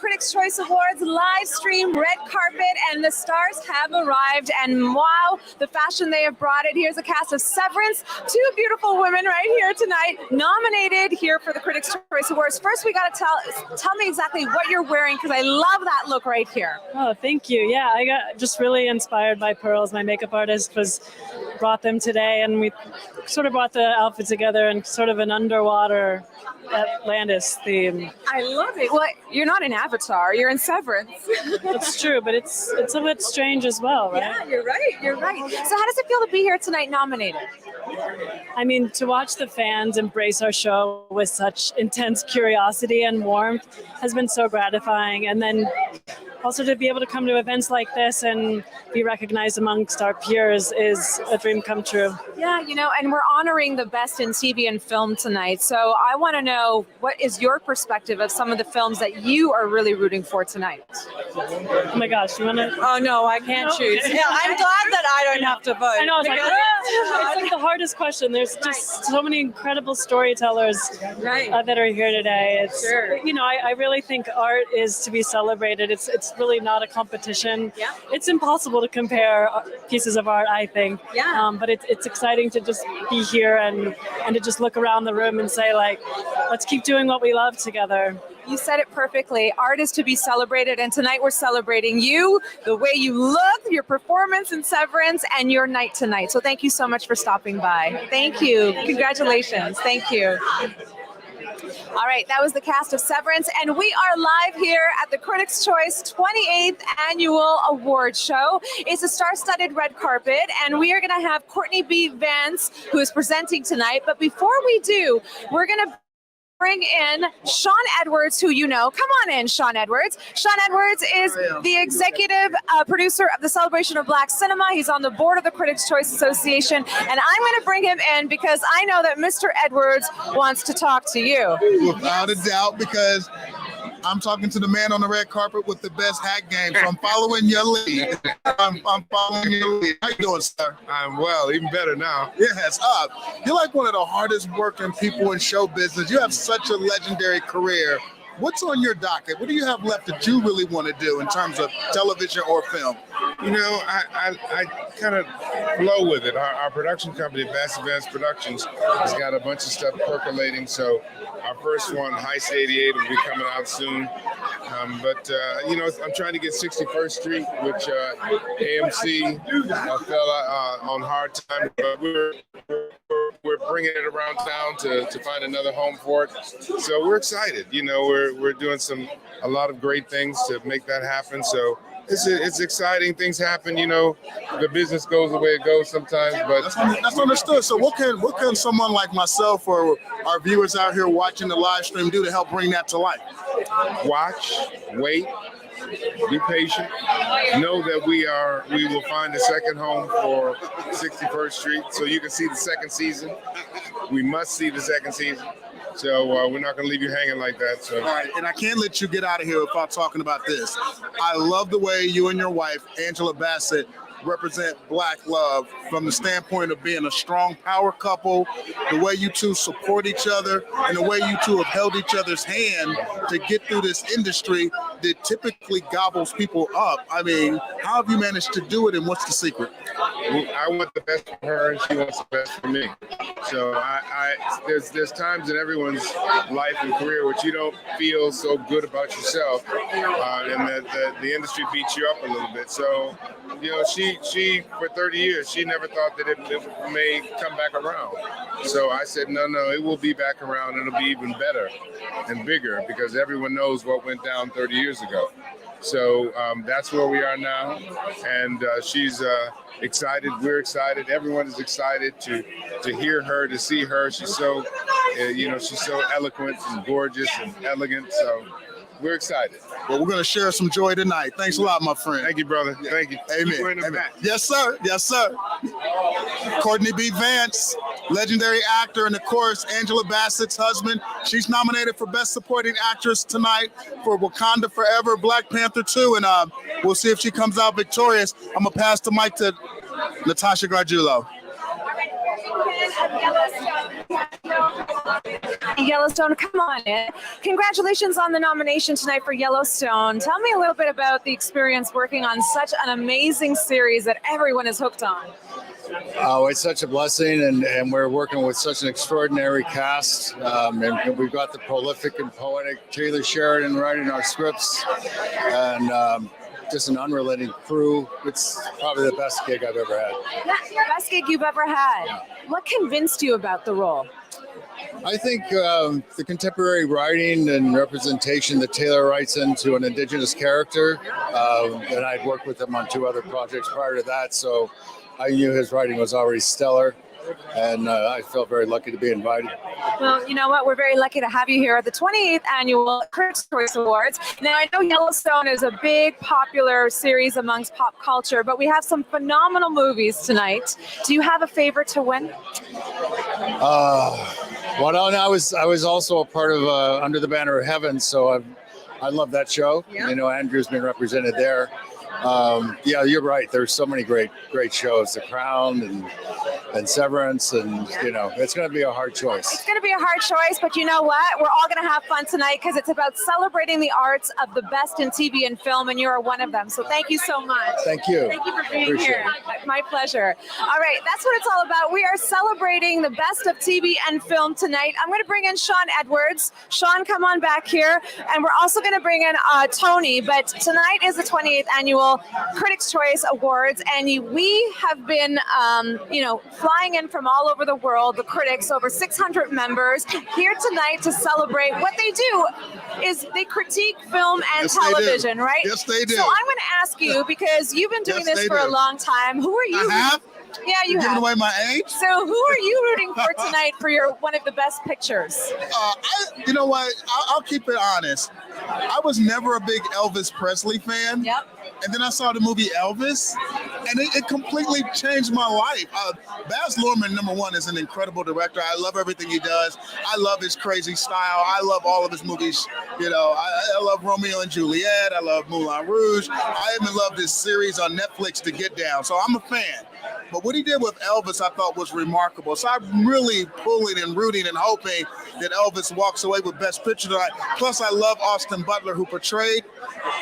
Critics' Choice Awards live stream red carpet, and the stars have arrived. And wow, the fashion they have brought it. Here's a cast of Severance, two beautiful women right here tonight, nominated here for the Critics' Choice Awards. First, we got to tell me exactly what you're wearing, because I love that look right here. Oh, thank you. Yeah, I got just really inspired by pearls. My makeup artist brought them today, and we sort of brought the outfit together in sort of an underwater Atlantis theme. I love it. Well, you're not in Avatar, you're in Severance. That's true, but it's a bit strange as well, right? Yeah, you're right. You're right. So how does it feel to be here tonight nominated? I mean, to watch the fans embrace our show with such intense curiosity and warmth has been so gratifying. And then also to be able to come to events like this and be recognized amongst our peers is a dream come true. Yeah, and we're honoring the best in TV and film tonight. So I want to know, what is your perspective of some of the films that you are really rooting for tonight? Oh my gosh, you want to? Oh no, I can't choose. Yeah, I'm glad that I don't have to vote. I know, it's like the hardest question. There's just so many incredible storytellers that are here today. It's, I really think art is to be celebrated. It's really not a competition. Yeah. It's impossible to compare pieces of art, I think. Yeah. But it's exciting to just be here and to just look around the room and say, like, let's keep doing what we love together. You said it perfectly. Art is to be celebrated, and tonight we're celebrating you, the way you look, your performance in Severance, and your night tonight. So thank you so much for stopping by. Thank you. Congratulations. Thank you. All right, that was the cast of Severance, and we are live here at the Critics' Choice 28th Annual Award Show. It's a star-studded red carpet, and we are going to have Courtney B. Vance, who is presenting tonight. But before we do, we're going to bring in Shawn Edwards, who you know. Come on in, Shawn Edwards. Shawn Edwards is the executive producer of the Celebration of Black Cinema. He's on the board of the Critics' Choice Association, and I'm going to bring him in because I know that Mr. Edwards wants to talk to you. Without a doubt, because I'm talking to the man on the red carpet with the best hat game, so I'm following your lead. I'm following your lead. How you doing, sir? I'm well, even better now. Yes, up. You're like one of the hardest working people in show business. You have such a legendary career. What's on your docket? What do you have left that you really want to do in terms of television or film? You know, I kind of flow with it. Our production company, Vast Advanced Productions, has got a bunch of stuff percolating. So our first one, Heist 88, will be coming out soon. I'm trying to get 61st Street, which AMC fell on hard time, but we're bringing it around town to find another home for it. So we're excited. We're doing a lot of great things to make that happen. So it's exciting. Things happen. The business goes the way it goes sometimes, but that's understood. So what can someone like myself or our viewers out here watching the live stream do to help bring that to life? Watch, wait, be patient. Know that we will find a second home for 61st Street, so you can see the second season. We must see the second season. So we're not going to leave you hanging like that. So. All right, and I can't let you get out of here without talking about this. I love the way you and your wife, Angela Bassett, represent Black love from the standpoint of being a strong power couple, the way you two support each other, and the way you two have held each other's hand to get through this industry that typically gobbles people up. I mean, how have you managed to do it, and what's the secret? I want the best for her, and she wants the best for me. So there's times in everyone's life and career which you don't feel so good about yourself, and that the industry beats you up a little bit. So, she for 30 years, she never thought that it may come back around. So I said, no, it will be back around, and it'll be even better and bigger, because everyone knows what went down 30 years ago. So that's where we are now, and she's excited. We're excited. Everyone is excited to hear her, to see her. She's so, she's so eloquent and gorgeous and elegant. So we're excited. Well, we're going to share some joy tonight. Thanks a lot, my friend. Thank you, brother. Thank you. Amen. Amen. Yes, sir. Yes, sir. Courtney B. Vance, legendary actor, and of course, Angela Bassett's husband. She's nominated for Best Supporting Actress tonight for Wakanda Forever, Black Panther 2, and we'll see if she comes out victorious. I'm going to pass the mic to Natasha Gargiulo. Yellowstone, come on in. Congratulations on the nomination tonight for Yellowstone. Tell me a little bit about the experience working on such an amazing series that everyone is hooked on. Oh, it's such a blessing, and we're working with such an extraordinary cast. And we've got the prolific and poetic Taylor Sheridan writing our scripts, and just an unrelenting crew. It's probably the best gig I've ever had. Best gig you've ever had. Yeah. What convinced you about the role? I think the contemporary writing and representation that Taylor writes into an Indigenous character, and I'd worked with him on 2 other projects prior to that, so I knew his writing was already stellar, and I felt very lucky to be invited. Well, you know what? We're very lucky to have you here at the 28th Annual Critics' Choice Awards. Now, I know Yellowstone is a big, popular series amongst pop culture, but we have some phenomenal movies tonight. Do you have a favorite to win? Well, no, I was also a part of Under the Banner of Heaven, so I love that show. Yeah. You know, Andrew's been represented there. Yeah, you're right. There's so many great shows, The Crown and Severance, and you know, it's going to be a hard choice. It's going to be a hard choice, but you know what? We're all going to have fun tonight because it's about celebrating the arts of the best in TV and film, and you're one of them. So thank you so much. Thank you. Thank you for being Appreciate here. My pleasure. All right, that's what it's all about. We are celebrating the best of TV and film tonight. I'm going to bring in Shawn Edwards. Shawn, come on back here. And we're also going to bring in Tony, but tonight is the 28th Annual Critics' Choice Awards, and we have been, flying in from all over the world, the critics, over 600 members, here tonight to celebrate. What they do is they critique film and television, right? Yes, they do. So I'm going to ask you, because you've been doing this for a long time, who are you? I have? Yeah, you Giving have. away my age? So who are you rooting for tonight for your one of the best pictures? You know what? I'll keep it honest. I was never a big Elvis Presley fan. Yep. And then I saw the movie Elvis, and it completely changed my life. Baz Luhrmann, number one, is an incredible director. I love everything he does. I love his crazy style. I love all of his movies. You know, I love Romeo and Juliet. I love Moulin Rouge. I even love this series on Netflix, To Get Down. So I'm a fan. But what he did with Elvis, I thought was remarkable. So I'm really pulling and rooting and hoping that Elvis walks away with Best Picture tonight. Plus, I love Austin Butler, who portrayed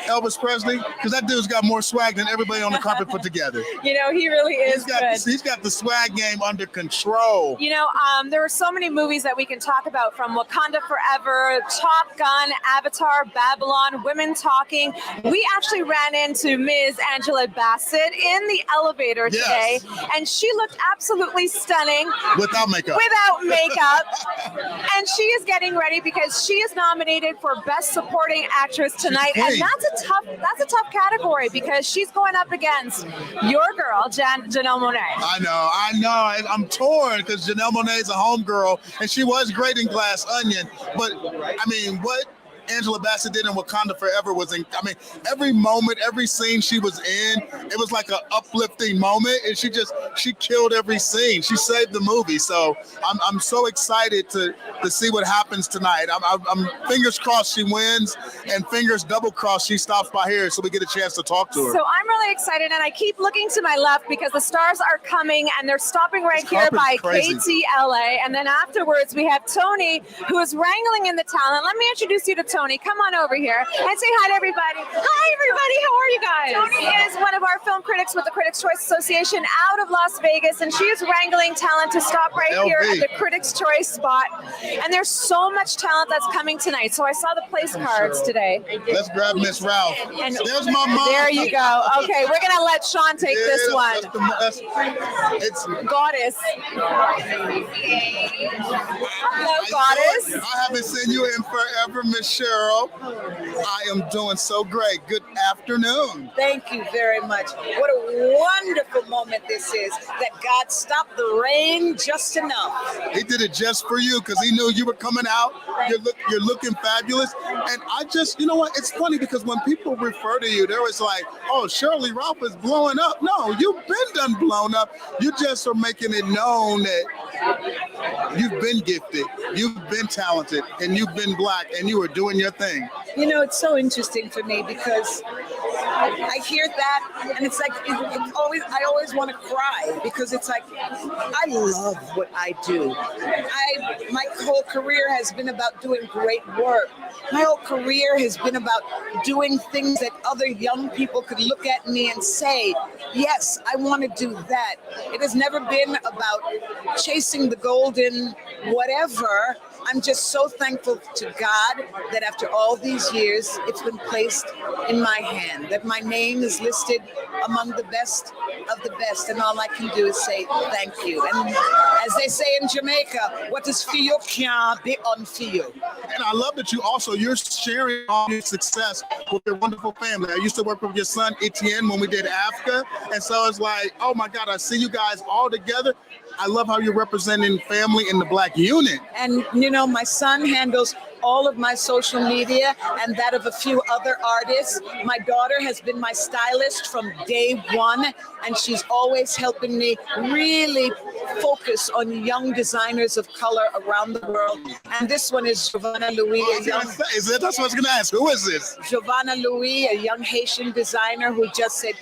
Elvis Presley, because that dude's got more swag than everybody on the carpet put together. You know, he really is good. He's got the swag game under control. You know, there are so many movies that we can talk about, from Wakanda Forever, Top Gun, Avatar, Babylon, Women Talking. We actually ran into Ms. Angela Bassett in the elevator today, and she looked absolutely stunning. Without makeup. Without makeup. And she is getting ready because she is nominated for Best Supporting Actress tonight. And that's a tough category, because she's going up against your girl, Janelle Monáe. I know. I'm torn because Janelle Monáe is a homegirl, and she was great in Glass Onion. But, I mean, what Angela Bassett did in Wakanda Forever was, every moment, every scene she was in, it was like an uplifting moment, and she killed every scene. She saved the movie. So I'm so excited to see what happens tonight. I'm fingers crossed she wins, and fingers double crossed she stops by here so we get a chance to talk to her. So I'm really excited, and I keep looking to my left because the stars are coming, and they're stopping right here by KTLA. And then afterwards, we have Tony, who is wrangling in the talent. Let me introduce you to Tony. Come on over here and say hi to everybody. Hi, everybody. How are you guys? Tony is one of our film critics with the Critics' Choice Association out of Las Vegas, and she is wrangling talent to stop right here at the Critics' Choice spot. And there's so much talent that's coming tonight. So I saw the place cards today. Let's grab Miss Ralph. And there's my mom. There you go. Okay, we're going to let Shawn take this one. It's Goddess. Hello, Goddess. I haven't seen you in forever, Miss Cheryl. I am doing so great. Good afternoon. Thank you very much. What a wonderful moment this is, that God stopped the rain just enough. He did it just for you because he knew you were coming out. You're looking fabulous. And I just, you know what? It's funny because when people refer to you, they're always like, oh, Shirley Ralph is blowing up. No, you've been done blown up. You just are making it known that you've been gifted, you've been talented, and you've been Black, and you are doing your thing. You know, it's so interesting for me because I hear that, and it's like it always. I always want to cry because it's like I love what I do. My whole career has been about doing great work. My whole career has been about doing things that other young people could look at me and say, yes, I want to do that. It has never been about chasing the golden whatever. I'm just so thankful to God that after all these years, it's been placed in my hand, that my name is listed among the best of the best, and all I can do is say thank you. And as they say in Jamaica, what is feel can't be unfeel. And I love that you're sharing all your success with your wonderful family. I used to work with your son Etienne when we did Africa, and so it's like, oh my God, I see you guys all together. I love how you're representing family in the Black unit. And my son handles all of my social media and that of a few other artists. My daughter has been my stylist from day one, and she's always helping me really focus on young designers of color around the world. And this one is Giovanna Louis. That's what I was going to ask. Who is this? Giovanna Louis, a young Haitian designer who just said,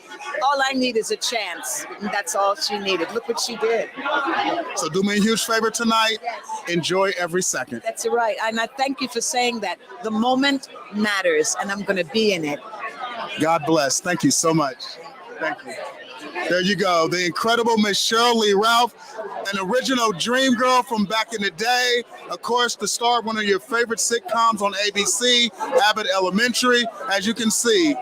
all I need is a chance. And that's all she needed. Look what she did. So do me a huge favor tonight. Yes. Enjoy every second. That's right. And I thank you for saying that. The moment matters, and I'm going to be in it. God bless. Thank you so much. Thank you. There you go. The incredible Miss Shirley Ralph, an original dream girl from back in the day. Of course, the star of one of your favorite sitcoms on ABC, Abbott Elementary. As you can see,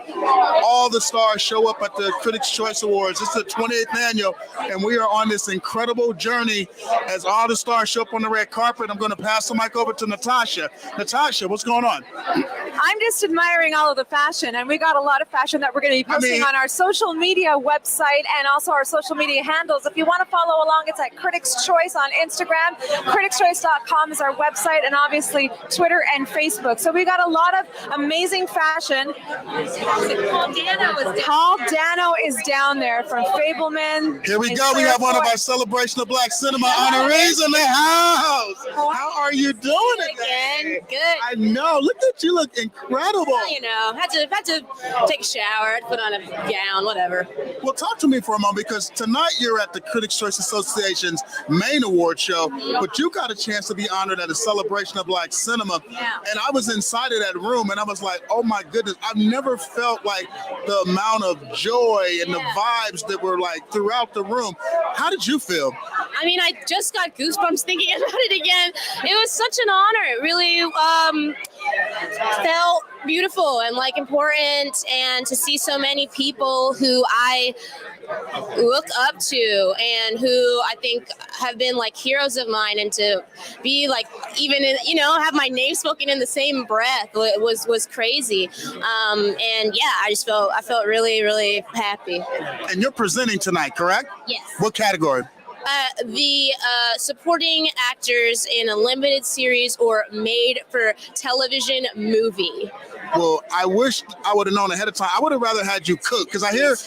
all the stars show up at the Critics' Choice Awards. This is the 28th annual, and we are on this incredible journey as all the stars show up on the red carpet. I'm going to pass the mic over to Natasha. Natasha, what's going on? I'm just admiring all of the fashion, and we got a lot of fashion that we're going to be posting on our social media website and also our social media handles. If you want to follow along, it's at Critics' Choice on Instagram. criticschoice.com is our website, and obviously Twitter and Facebook. So we got a lot of amazing fashion. Paul Dano is down there from Fableman. Here we go. We have one of our Celebration of Black Cinema honorees in the house. How are you doing again? Good. I know. Look at you. Look incredible. Well, had to take a shower, put on a gown, whatever. Well, talk to me for a moment, because tonight you're at the Critics' Choice Association's main award show, but you got a chance to be honored at a Celebration of Black Cinema. Yeah. And I was inside of that room, and I was like, oh my goodness, I've never felt like the amount of joy and the vibes that were like throughout the room. How did you feel? I mean, I just got goosebumps thinking about it again. It was such an honor. It really felt beautiful and like important, and to see so many people who I look up to and who I think have been like heroes of mine, and to be like even in, have my name spoken in the same breath was crazy. And yeah, I felt really, really happy. And you're presenting tonight, correct? Yes. What category? The supporting actors in a limited series or made for television movie. Well, I wish I would have known ahead of time. I would have rather had you cook, because I know. It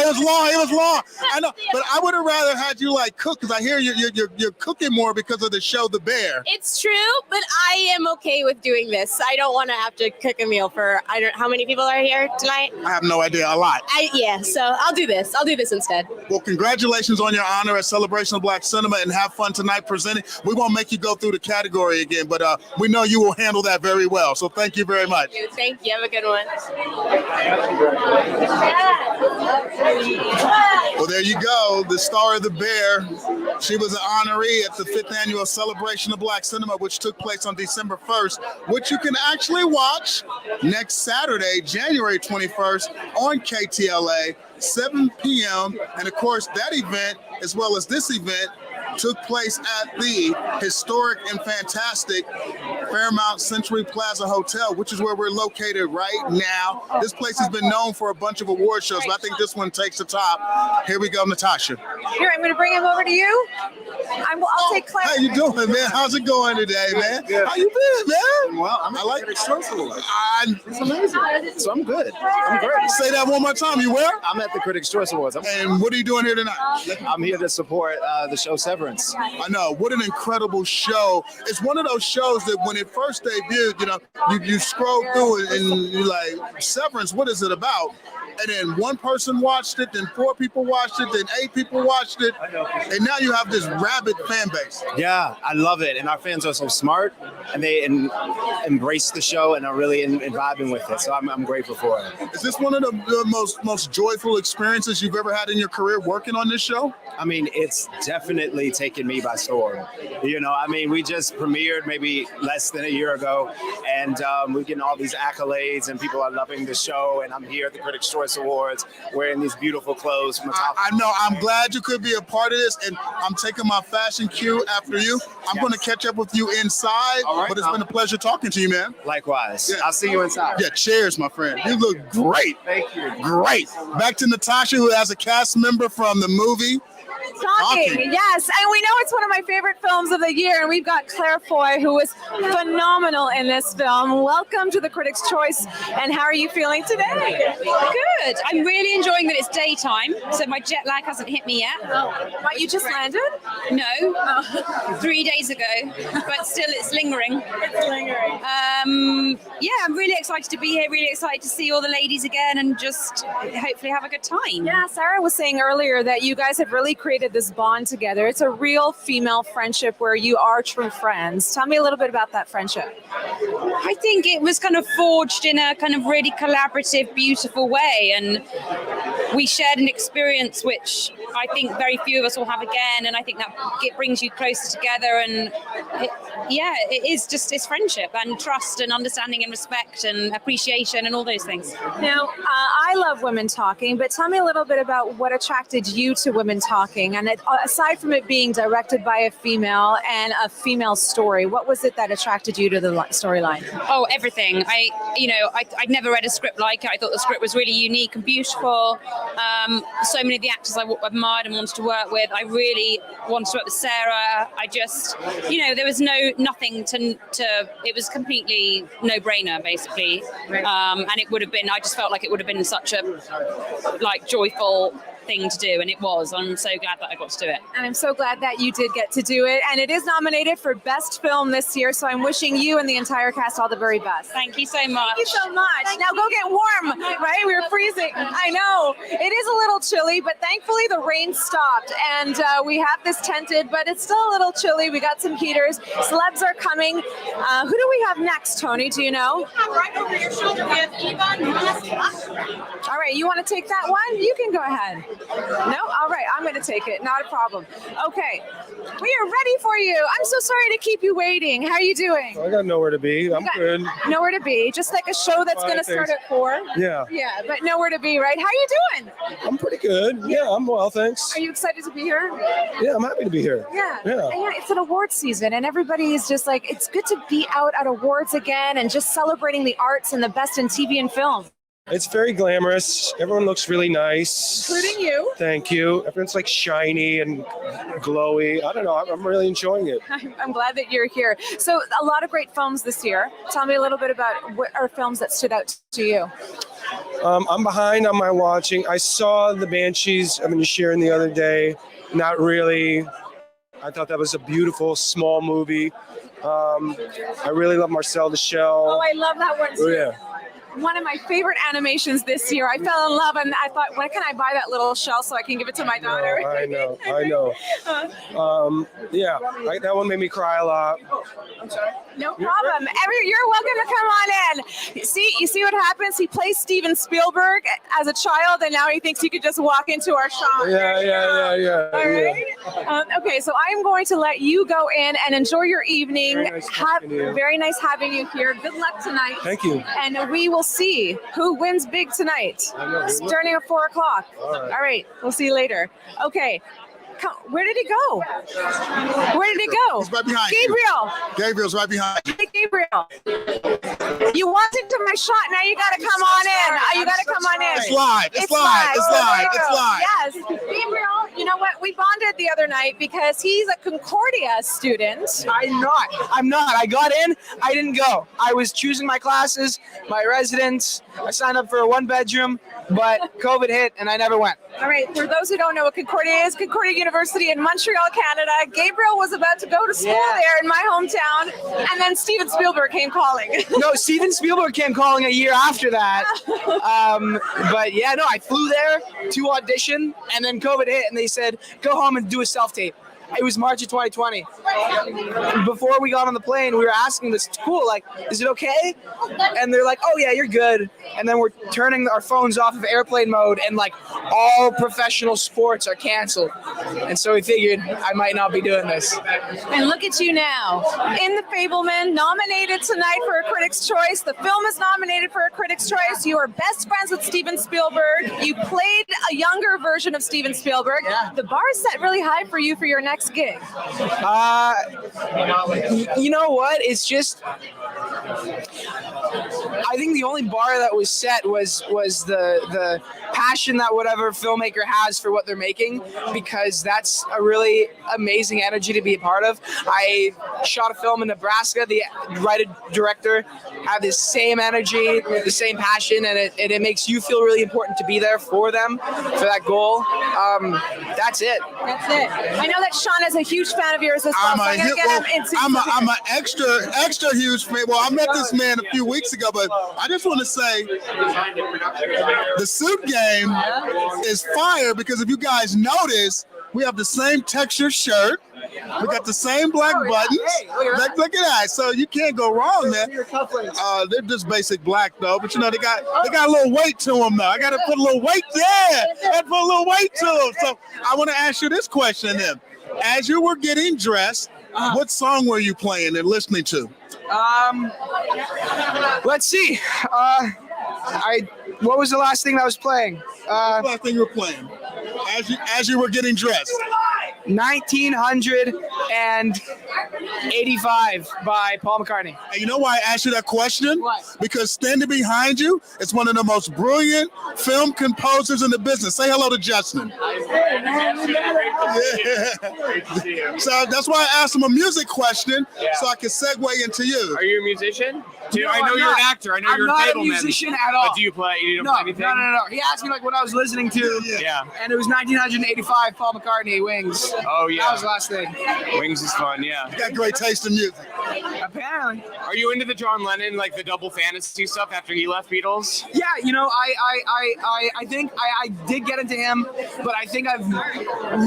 was long. I know, but I would have rather had you like cook, because I hear you're cooking more because of the show The Bear. It's true, but I am okay with doing this. I don't want to have to cook a meal for how many people are here tonight? I have no idea. A lot. So I'll do this. I'll do this instead. Well, congratulations on your honor at Celebration of Black Cinema, and have fun tonight presenting. We won't make you go through the category again, but we know you will handle that very well. So thank you very much. Thank you. Have a good one. Well, there you go. The star of The Bear. She was an honoree at the 5th annual Celebration of Black Cinema, which took place on December 1st, which you can actually watch next Saturday, January 21st on KTLA, 7 p.m. And of course, that event, as well as this event, took place at the historic and fantastic Fairmont Century Plaza Hotel, which is where we're located right now. This place has been known for a bunch of award shows, but I think this one takes the top. Here we go, Natasha. Here, I'm going to bring him over to you. I'll take Claire. How you doing, man? How's it going today, man? Good. How you been, man? Well, I'm at the Critics' Choice Awards. It's amazing. So I'm good. I'm great. Say that one more time. You where? I'm at the Critics' Choice Awards. And what are you doing here tonight? I'm here to support the show Severance. I know. What an incredible show. It's one of those shows that when it first debuted, you scroll through it and you're like, Severance, what is it about? And then one person watched it, then 4 people watched it, then 8 people watched it, and now you have this rabid fan base. Yeah, I love it, and our fans are so smart, and they embrace the show and are really vibing with it. So I'm grateful for it. Is this one of the most joyful experiences you've ever had in your career working on this show? I mean, it's definitely taken me by storm. We just premiered maybe less than a year ago, and we're getting all these accolades, and people are loving the show. And I'm here at the Critics' Choice Awards wearing these beautiful clothes from the top. I know. I'm glad you could be a part of this, and I'm taking my fashion cue after you. I'm going to catch up with you inside, but it's been a pleasure talking to you, man. Likewise. Yeah. I'll see you inside. Yeah, cheers, my friend. You look great. Thank you. Great. Back to Natasha, who has a cast member from the movie Talking, yes. And we know it's one of my favorite films of the year. And we've got Claire Foy, who was phenomenal in this film. Welcome to the Critics' Choice. And how are you feeling today? Good. I'm really enjoying that it's daytime, so my jet lag hasn't hit me yet. What, you just landed? No, 3 days ago, but still it's lingering. It's lingering. Yeah, I'm really excited to be here, really excited to see all the ladies again and just hopefully have a good time. Yeah, Sarah was saying earlier that you guys have really created this bond together. It's a real female friendship where you are true friends. Tell me a little bit about that friendship. I think it was kind of forged in a kind of really collaborative, beautiful way, and we shared an experience which I think very few of us will have again, and I think that it brings you closer together, and it's friendship and trust and understanding and respect and appreciation and all those things. Now, I love women talking, but tell me a little bit about what attracted you to Women Talking, and aside from it being directed by a female and a female story, what was it that attracted you to the storyline? Oh, everything. I'd never read a script like it. I thought the script was really unique and beautiful. So many of the actors I admired and wanted to work with. I really wanted to work with Sarah. I just, there was nothing to. It was completely no-brainer, basically. And it would have been. I just felt like it would have been such a joyful thing to do, and it was. I'm so glad that I got to do it. And I'm so glad that you did get to do it. And it is nominated for Best Film this year, so I'm wishing you and the entire cast all the very best. Thank you so much. Thank you so much. Now go get warm, right? We were freezing. I know. It is a little chilly, but thankfully the rain stopped, and we have this tented, but it's still a little chilly. We got some heaters. Celebs are coming. Who do we have next, Tony? Do you know? Right over your shoulder, we have Eva. All right, you want to take that one? You can go ahead. No? All right, I'm going to take it. Not a problem. Okay, we are ready for you. I'm so sorry to keep you waiting. How are you doing? I got nowhere to be. I'm good. Nowhere to be. Just like a show that's going to start at 4. Yeah. Yeah, but nowhere to be, right? How are you doing? I'm pretty good. Yeah, I'm well, thanks. Are you excited to be here? Yeah, I'm happy to be here. Yeah. Yeah. And yeah, it's an awards season, and everybody is just like, it's good to be out at awards again and just celebrating the arts and the best in TV and film. It's very glamorous. Everyone looks really nice. Including you. Thank you. Everyone's like shiny and glowy. I don't know. I'm really enjoying it. I'm glad that you're here. So a lot of great films this year. Tell me a little bit about what are films that stood out to you. I'm behind on my watching. I saw The Banshees of Inisherin the other day. Not really. I thought that was a beautiful, small movie. I really love Marcel the Shell. Oh, I love that one too. Oh, yeah. One of my favorite animations this year. I fell in love, and I thought, when can I buy that little shell so I can give it to my daughter? No, I know. Yeah, that one made me cry a lot. I'm sorry. No problem. You're welcome to come on in. You see what happens? He plays Steven Spielberg as a child, and now he thinks he could just walk into our shop. Yeah. All right. Okay, so I'm going to let you go in and enjoy your evening. Very nice having you here. Good luck tonight. Thank you. And we will see who wins big tonight. Starting at 4 o'clock. All right. We'll see you later. Okay. Where did he go? Where did he go? He's right behind Gabriel. you. Gabriel's right behind you. Hey, Gabriel. You wanted to my shot. Now you got to come on in. You got to come on in. It's live. It's live. Yes. Gabriel, you know what? We bonded the other night because he's a Concordia student. I'm not. I got in. I didn't go. I was choosing my classes, my residence. I signed up for a 1-bedroom, but COVID hit and I never went. All right, for those who don't know what Concordia is, Concordia University in Montreal, Canada. Gabriel was about to go to school there in my hometown, and then Steven Spielberg came calling. No, Steven Spielberg came calling a year after that. But yeah, no, I flew there to audition, and then COVID hit, and they said, go home and do a self-tape. It was March of 2020. Before we got on the plane, we were asking this, cool, like, is it okay? And they're like, oh yeah, you're good. And then we're turning our phones off of airplane mode, and like all professional sports are canceled. And so we figured I might not be doing this. And look at you now, in The Fableman, nominated tonight for a Critics' Choice. The film is nominated for a Critics' Choice. You are best friends with Steven Spielberg. You played a younger version of Steven Spielberg. The bar is set really high for you for your next gig. You know what? It's just, I think the only bar that was set was the passion that whatever filmmaker has for what they're making, because that's a really amazing energy to be a part of. I shot a film in Nebraska. The writer-director have the same energy, the same passion, and it makes you feel really important to be there for them, for that goal. That's it. That's it. I know that Shawn is a huge fan of yours as well. I'm an extra huge fan. Well, I met this man a few weeks ago, but I just want to say the suit game is fire, because if you guys notice, we have the same texture shirt. We got the same black buttons. Look at that. So you can't go wrong, man. They're just basic black though, but you know they got a little weight to them though. I got to put a little weight there. And put a little weight to them. So I want to ask you this question then. As you were getting dressed, what song were you playing and listening to? Let's see. What was the last thing that was playing? What's the last thing you were playing as you were getting dressed? 1985 by Paul McCartney. And you know why I asked you that question? What? Because standing behind you is one of the most brilliant film composers in the business. Say hello to Justin. Yeah. So that's why I asked him a music question, so I can segue into you. Are you a musician? No, I know you're an actor. I know you're a not Fableman. a musician at all. But do you play? You don't No, play anything? no. He asked me like what I was listening to. Yeah. And it was 1985, Paul McCartney, Wings. Oh yeah. That was the last thing. Wings is fun. Yeah. You got great taste in music. Apparently. Are you into the John Lennon, like the double fantasy stuff after he left Beatles? Yeah, you know, I think I did get into him, but I think I'm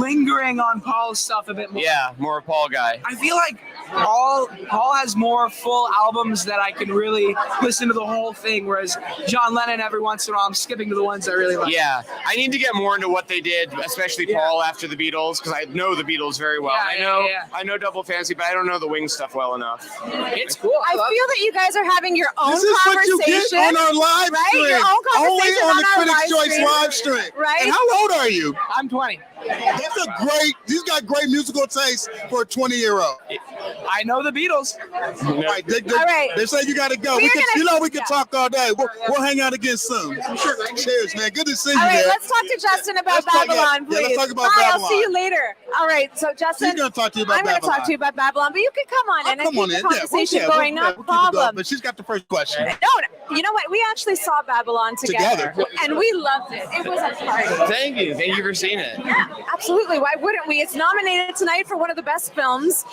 lingering on Paul's stuff a bit more. Yeah, more a Paul guy. I feel like Paul has more full albums that I can really listen to the whole thing, whereas John Lennon, every once in a while, I'm skipping to the ones I really like. Yeah, I need to get more into what they did, especially Paul after the Beatles, because I know the Beatles very well. I know double fantasy, but I don't know the Wings stuff well enough. It's cool. I feel that you guys are having your own This is conversation. what you get on our live stream. Right? Your own Only conversation on the our Critics' Choice stream. live stream. Right? And how old are you? I'm 20. He's got great musical taste for a 20-year-old. I know the Beatles. All right, they say you got to go. We can talk all day. We'll hang out again soon. Cheers, man. Good to see you. All right, man. let's talk to Justin about Babylon, please. let's talk about Bye, Babylon. I'll see you later. All right, so Justin, She's going to talk to you about I'm going to talk to you about Babylon, but you can come on in and keep the conversation going. No problem. But she's got the first question. No, you know what? We actually saw Babylon together. And we loved it. It was a party. Thank you for seeing it. Yeah, absolutely. Why wouldn't we? It's nominated tonight for one of the best films,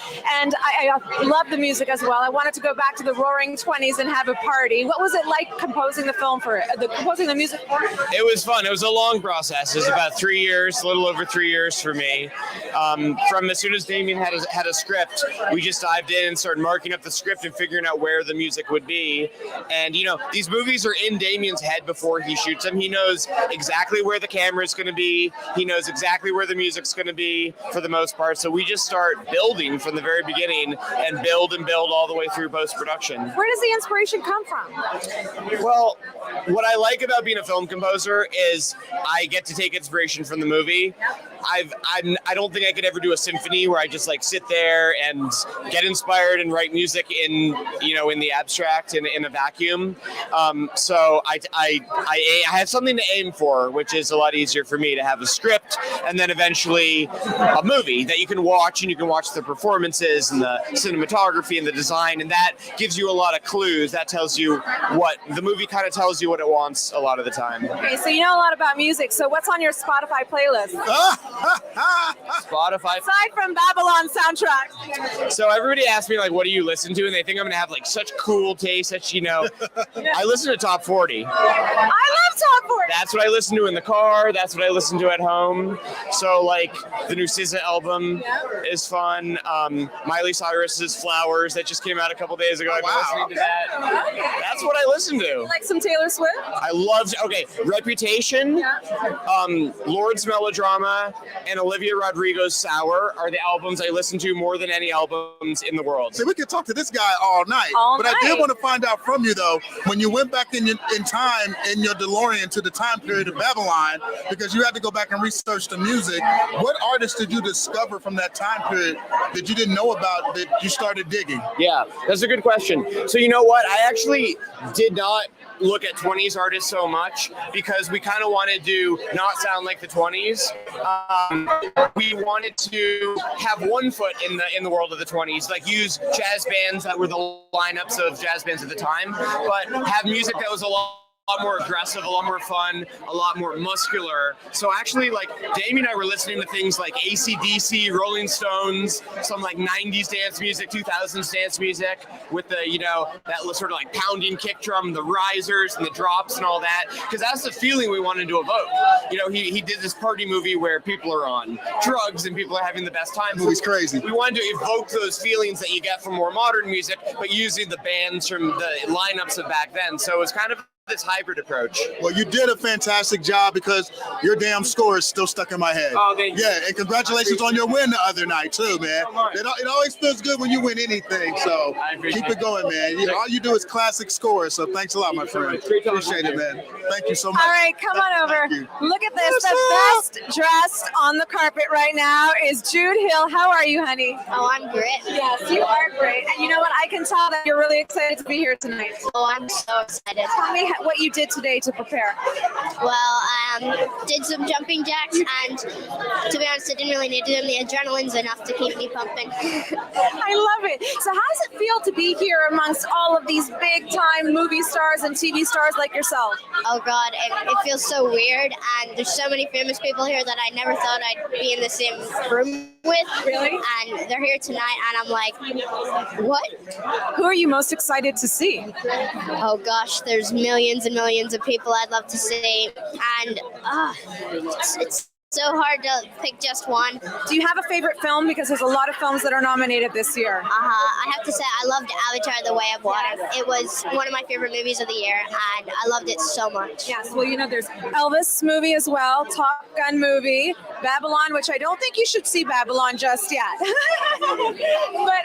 and I love the music as well. I wanted to go back to the Roaring 20s and have a party. What was it like composing the film for it? Composing the music for it? It was fun. It was a long process. It was about 3 years, a little over 3 years for me. From as soon as Damien had a script, we just dived in and started marking up the script and figuring out where the music would be. And you know, these movies are in Damien's head before he shoots them. He knows exactly where the camera is going to be. He knows exactly where the music's going to be for the most part. So we just start building from the very beginning and build all the way through post-production. Where does the inspiration come from? Well, what I like about being a film composer is I get to take inspiration from the movie, I don't think I could ever do a symphony where I just like sit there and get inspired and write music in the abstract in a vacuum. So I have something to aim for, which is a lot easier for me to have a script and then eventually a movie that you can watch, and you can watch the performances and the cinematography and the design, and that gives you a lot of clues. That tells you what the movie kind of tells you what it wants a lot of the time. Okay, so you know a lot about music. So what's on your Spotify playlist? Spotify. Aside from Babylon soundtrack. So everybody asks me like, what do you listen to? And they think I'm gonna have like such cool taste, such I listen to top 40. I love top 40. That's what I listen to in the car. That's what I listen to at home. So like the new SZA album is fun. Miley Cyrus's Flowers that just came out a couple days ago. I've been listening to that. Okay. That's what I listen to. You like some Taylor Swift? I loved, Reputation, Lord's Melodrama, and Olivia Rodrigo's Sour are the albums I listen to more than any albums in the world. See, we could talk to this guy all night. I did want to find out from you, though, when you went back in time in your DeLorean to the time period of Babylon, because you had to go back and research the music, what artists did you discover from that time period that you didn't know about that you started digging? Yeah, that's a good question. So you know what? I actually did not look at 20s artists so much because we kind of wanted to not sound like the 20s. We wanted to have one foot in the world of the 20s, like use jazz bands that were the lineups of jazz bands at the time, but have music that was a lot more aggressive, a lot more fun, a lot more muscular. So actually, like, Damien and I were listening to things like AC/DC, Rolling Stones, some like 90s dance music, 2000s dance music with the, that sort of like pounding kick drum, the risers and the drops and all that, because that's the feeling we wanted to evoke. He did this party movie where people are on drugs and people are having the best time. Movie's crazy. We wanted to evoke those feelings that you get from more modern music, but using the bands from the lineups of back then. So it's kind of this hybrid approach. Well, you did a fantastic job because your damn score is still stuck in my head. Oh, thank you. Yeah, and congratulations on your win the other night too, man. It always feels good when you win anything, so keep it going, man. All you do is classic scores, so thanks a lot, my friend. Appreciate it, man. Thank you so much. All right, come on over. Look at this. The best dressed on the carpet right now is Jude Hill. How are you, honey? Oh, I'm great. Yes, you are great. And you know what? I can tell that you're really excited to be here tonight. Oh, I'm so excited. Tell me what you did today to prepare. Well, did some jumping jacks, and to be honest, I didn't really need them. The adrenaline's enough to keep me pumping. I love it. So how does it feel to be here amongst all of these big-time movie stars and TV stars like yourself? Oh, God, it feels so weird, and there's so many famous people here that I never thought I'd be in the same room with. Really? And they're here tonight, and I'm like, what? Who are you most excited to see? Oh, gosh, there's millions and millions of people I'd love to see, and it's so hard to pick just one. Do you have a favorite film? Because there's a lot of films that are nominated this year. I have to say I loved Avatar: The Way of Water. It was one of my favorite movies of the year, and I loved it so much. Yes, well, there's Elvis movie as well, Top Gun movie, Babylon, which I don't think you should see Babylon just yet. But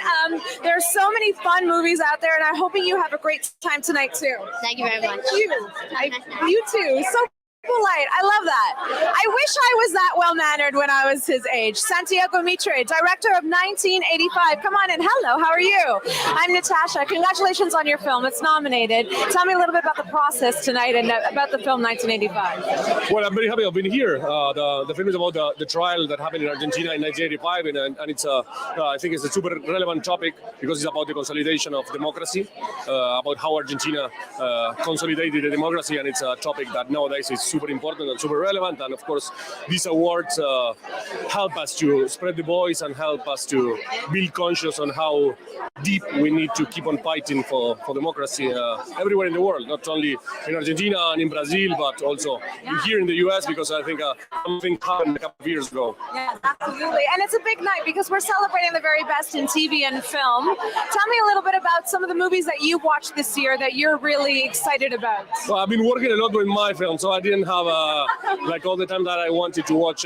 there's so many fun movies out there, and I'm hoping you have a great time tonight too. Thank you very much. You too. So polite. I love that. I wish I was that well-mannered when I was his age. Santiago Mitre, director of 1985. Come on in. Hello, how are you? I'm Natasha. Congratulations on your film. It's nominated. Tell me a little bit about the process tonight and about the film 1985. Well, I'm very happy I've been here. The film is about the trial that happened in Argentina in 1985, and it's I think it's a super relevant topic because it's about the consolidation of democracy, about how Argentina consolidated the democracy, and it's a topic that nowadays is super important and super relevant. And of course, these awards help us to spread the voice and help us to build conscious on how deep we need to keep on fighting for democracy everywhere in the world, not only in Argentina and in Brazil, but also here in the US, because I think something happened a couple of years ago. Yes, absolutely. And it's a big night because we're celebrating the very best in TV and film. Tell me a little bit about some of the movies that you watched this year that you're really excited about. Well, I've been working a lot with my film, so I didn't have like all the time that I wanted to watch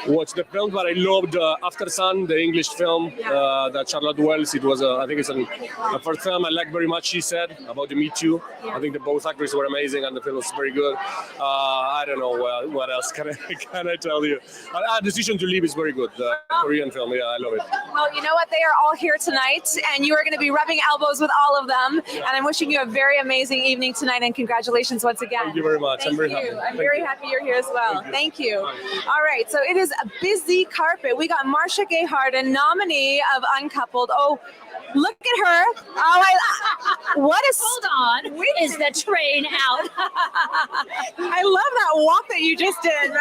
watch the film, but I loved After Sun, the English film that Charlotte Wells. It was, I think it's a first film I liked very much. She said about the Me Too. I think that both actors were amazing, and the film was very good. I don't know what else can I tell you. Decision to Leave is very good. The Korean film, yeah, I love it. Well, you know what? They are all here tonight, and you are going to be rubbing elbows with all of them. And I'm wishing you a very amazing evening tonight, and congratulations once again. Thank you very much. Thank I'm very you. happy. I'm very happy you're here as well. Thank you. All right, so it is a busy carpet. We got Marcia Gay Harden, nominee of Uncoupled. Oh, look at her. Oh, what is... Hold on. Is the train out? I love that walk that you just did.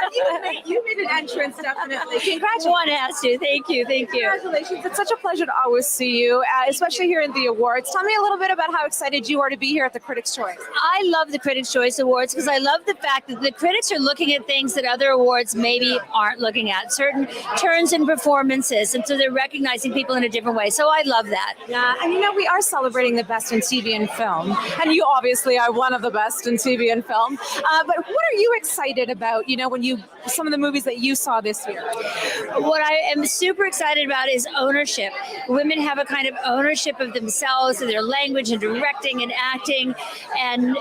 You made an entrance, definitely. Congratulations. One has to. Thank you. Thank you. Congratulations. It's such a pleasure to always see you, especially here in the awards. Tell me a little bit about how excited you are to be here at the Critics' Choice. I love the Critics' Choice Awards because I love the fact that the critics are looking at things that other awards maybe aren't looking at, certain turns in performances, and so they're recognizing people in a different way. So I love that. Yeah, and you know, we are celebrating the best in TV and film, and you obviously are one of the best in TV and film. But what are you excited about, you know, when some of the movies that you saw this year? What I am super excited about is ownership. Women have a kind of ownership of themselves and their language and directing and acting, and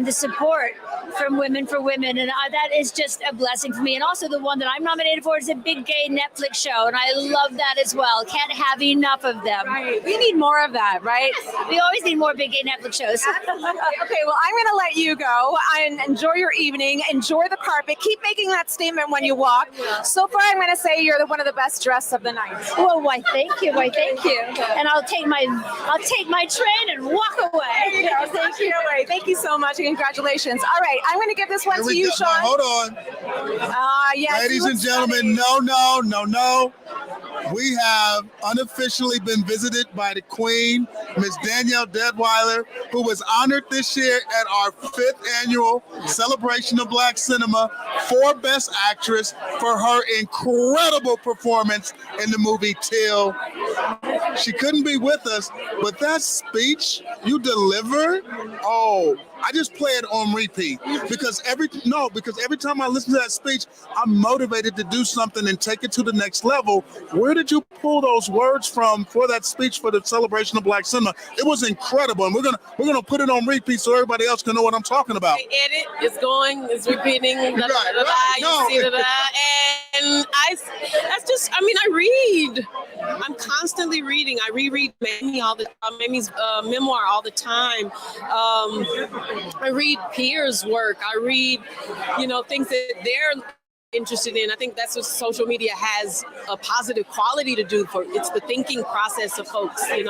the support from Women for Women, and that is just a blessing for me. And also the one that I'm nominated for is a big gay Netflix show, and I love that as well. Can't have enough of them. Right. We need more of that, right? We always need more big gay Netflix shows. Okay, well, I'm going to let you go and enjoy your evening, enjoy the carpet, keep making that statement when you walk. So far, I'm going to say you're one of the best dressed of the night. Well, why, thank you. Why, thank you. And I'll take my train and walk away. Thank you. Thank you so much, and congratulations. All right, I'm going to give this one to you, Shawn. Hold on. Yes, ladies and gentlemen, no. We have unofficially been visited by the Queen, Miss Danielle Deadwyler, who was honored this year at our 5th annual Celebration of Black Cinema for Best Actress for her incredible performance in the movie Till. She couldn't be with us, but that speech you delivered, I just play it on repeat because every time I listen to that speech, I'm motivated to do something and take it to the next level. Where did you pull those words from for that speech for the Celebration of Black Cinema? It was incredible, and we're gonna put it on repeat so everybody else can know what I'm talking about. It's going, it's repeating. And I read. I'm constantly reading. I reread Mamie's memoir all the time. I read peers' work. I read, things that they're interested in. I think that's what social media has a positive quality to do for. It's the thinking process of folks, and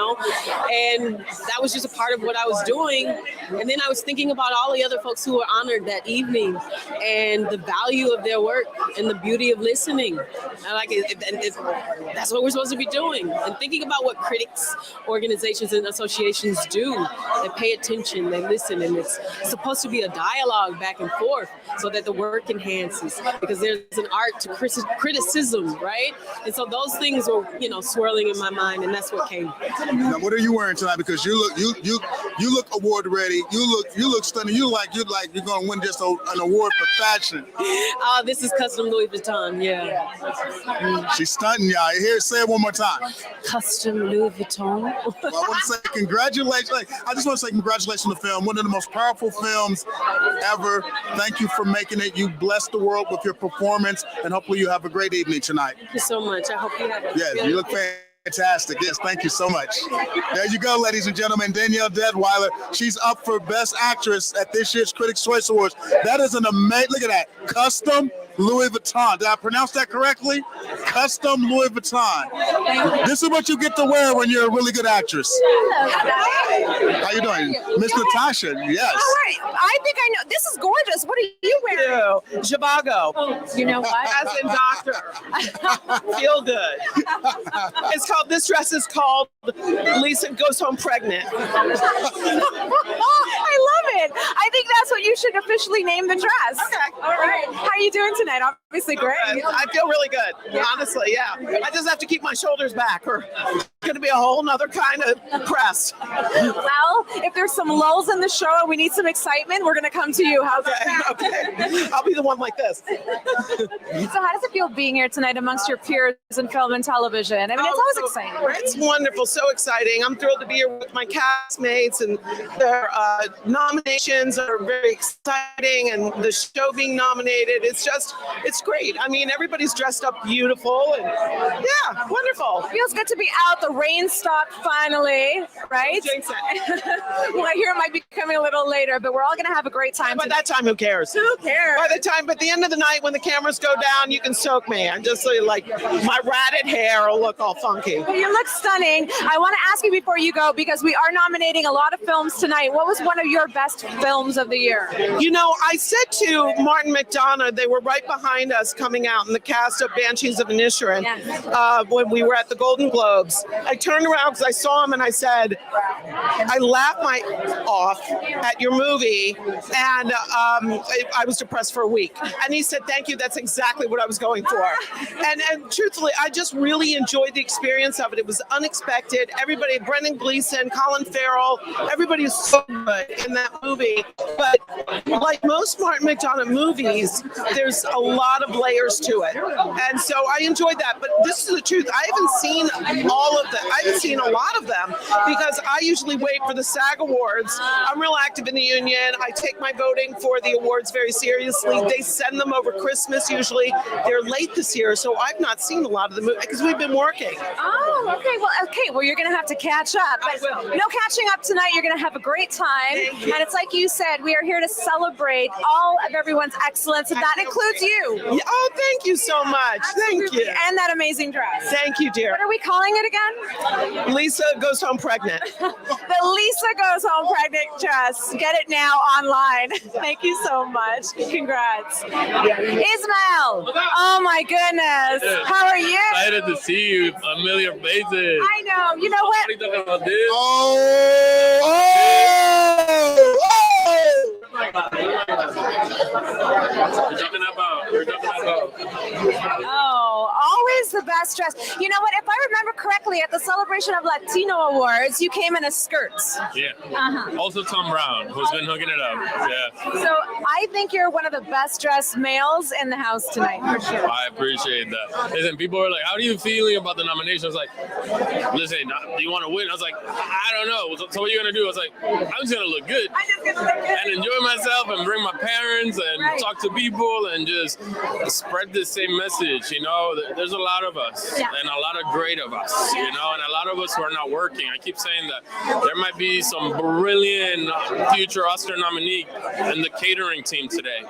that was just a part of what I was doing. And then I was thinking about all the other folks who were honored that evening and the value of their work and the beauty of listening. That's what we're supposed to be doing. And thinking about what critics, organizations, and associations do. They pay attention, they listen, and it's supposed to be a dialogue back and forth so that the work enhances, because there's an art to criticism, right? And so those things were, swirling in my mind, and that's what came. Now, what are you wearing tonight? Because you look award ready. You look stunning. You look like you're going to win just an award for fashion. This is custom Louis Vuitton. Yeah. She's stunning, y'all. Here, say it one more time. Custom Louis Vuitton. Well, I want to say congratulations. I just want to say congratulations on the film. One of the most powerful films ever. Thank you for making it. You blessed the world with your performance, and hopefully you have a great evening tonight. Thank you so much. I hope you have a Yes, you look fantastic. Yes, thank you so much. There you go, ladies and gentlemen. Danielle Deadwyler. She's up for Best Actress at this year's Critics' Choice Awards. That is an amazing, look at that. Custom Louis Vuitton. Did I pronounce that correctly? Custom Louis Vuitton. This is what you get to wear when you're a really good actress. How you doing? Miss Natasha, yes. All right. I think I know. This is gorgeous. What are you wearing? Zhivago. Oh, you know what? As in doctor. Feel good. This dress is called Lisa Goes Home Pregnant. I love it. I think that's what you should officially name the dress. Okay. All right. How are you doing tonight? Obviously great. I feel really good. Yeah. Honestly, yeah. I just have to keep my shoulders back or going to be a whole nother kind of press. Well, if there's some lulls in the show and we need some excitement, we're going to come to you. How's that? Okay. I'll be the one like this. So how does it feel being here tonight amongst your peers in film and television? I mean, it's always exciting. It's wonderful, so exciting. I'm thrilled to be here with my castmates, and their nominations are very exciting, and the show being nominated, it's great. I mean, everybody's dressed up beautiful, and yeah, wonderful. It feels good to be out. The rain stopped finally, right? Well, I hear it might be coming a little later, but we're all going to have a great time. By that time, who cares? Who cares? By the end of the night, when the cameras go down, you can soak me. I'm just like, my ratted hair will look all funky. Well, you look stunning. I want to ask you before you go, because we are nominating a lot of films tonight. What was one of your best films of the year? You know, I said to Martin McDonough, they were right behind us coming out in the cast of Banshees of Inisherin when we were at the Golden Globes. I turned around because I saw him and I said, I laughed my off at your movie, and I was depressed for a week. And he said, thank you, that's exactly what I was going for. And truthfully, I just really enjoyed the experience of it. It was unexpected. Everybody, Brendan Gleeson, Colin Farrell, everybody is so good in that movie. But like most Martin McDonough movies, there's a lot of layers to it. And so I enjoyed that. But this is the truth. I haven't seen all of them. I haven't seen a lot of them because I usually wait for the SAG Awards. I'm real active in the union. I take my voting for the awards very seriously. They send them over Christmas usually. They're late this year, so I've not seen a lot of the movies because we've been working. Oh, okay. Well, you're going to have to catch up. But no catching up tonight. You're going to have a great time. And it's like you said, we are here to celebrate all of everyone's excellence, and that includes you. Oh, thank you so much. Thank you. And that amazing dress. Thank you, dear. What are we calling it again? Lisa Goes Home Pregnant. The Lisa Goes Home Pregnant dress. Get it now online. Thank you so much. Congrats. Ismail. Oh my goodness. How are you? Excited to see you. A million faces. I know. You know what? What are you talking about this? We're talking about. Oh, always the best dress. You know what? If I remember correctly, at the Celebration of Latino Awards, you came in a skirt. Yeah. Uh-huh. Also Tom Brown, who's been hooking it up. Yeah. So I think you're one of the best dressed males in the house tonight, for sure. I appreciate that. Listen, people are like, how do you feeling about the nomination? I was like, listen, do you want to win? I was like, I don't know. So what are you going to do? I was like, I'm just going to look good. And enjoy myself and bring my parents and talk to people and just spread the same message. You know, there's a lot of us and a lot of great of us, you know, and a lot of us who are not working. I keep saying that there might be some brilliant future Oscar nominee in the catering team today.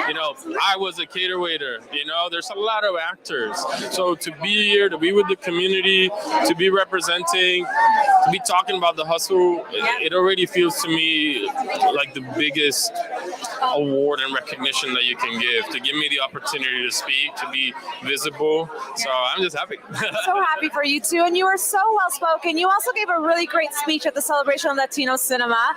You know, I was a cater waiter, you know, there's a lot of actors. So to be here, to be with the community, to be representing, to be talking about the hustle, it already feels to me like the biggest award and recognition that you can give me the opportunity to speak, to be visible. So I'm just happy. So happy for you too. And you were so well spoken. You also gave a really great speech at the Celebration of Latino Cinema.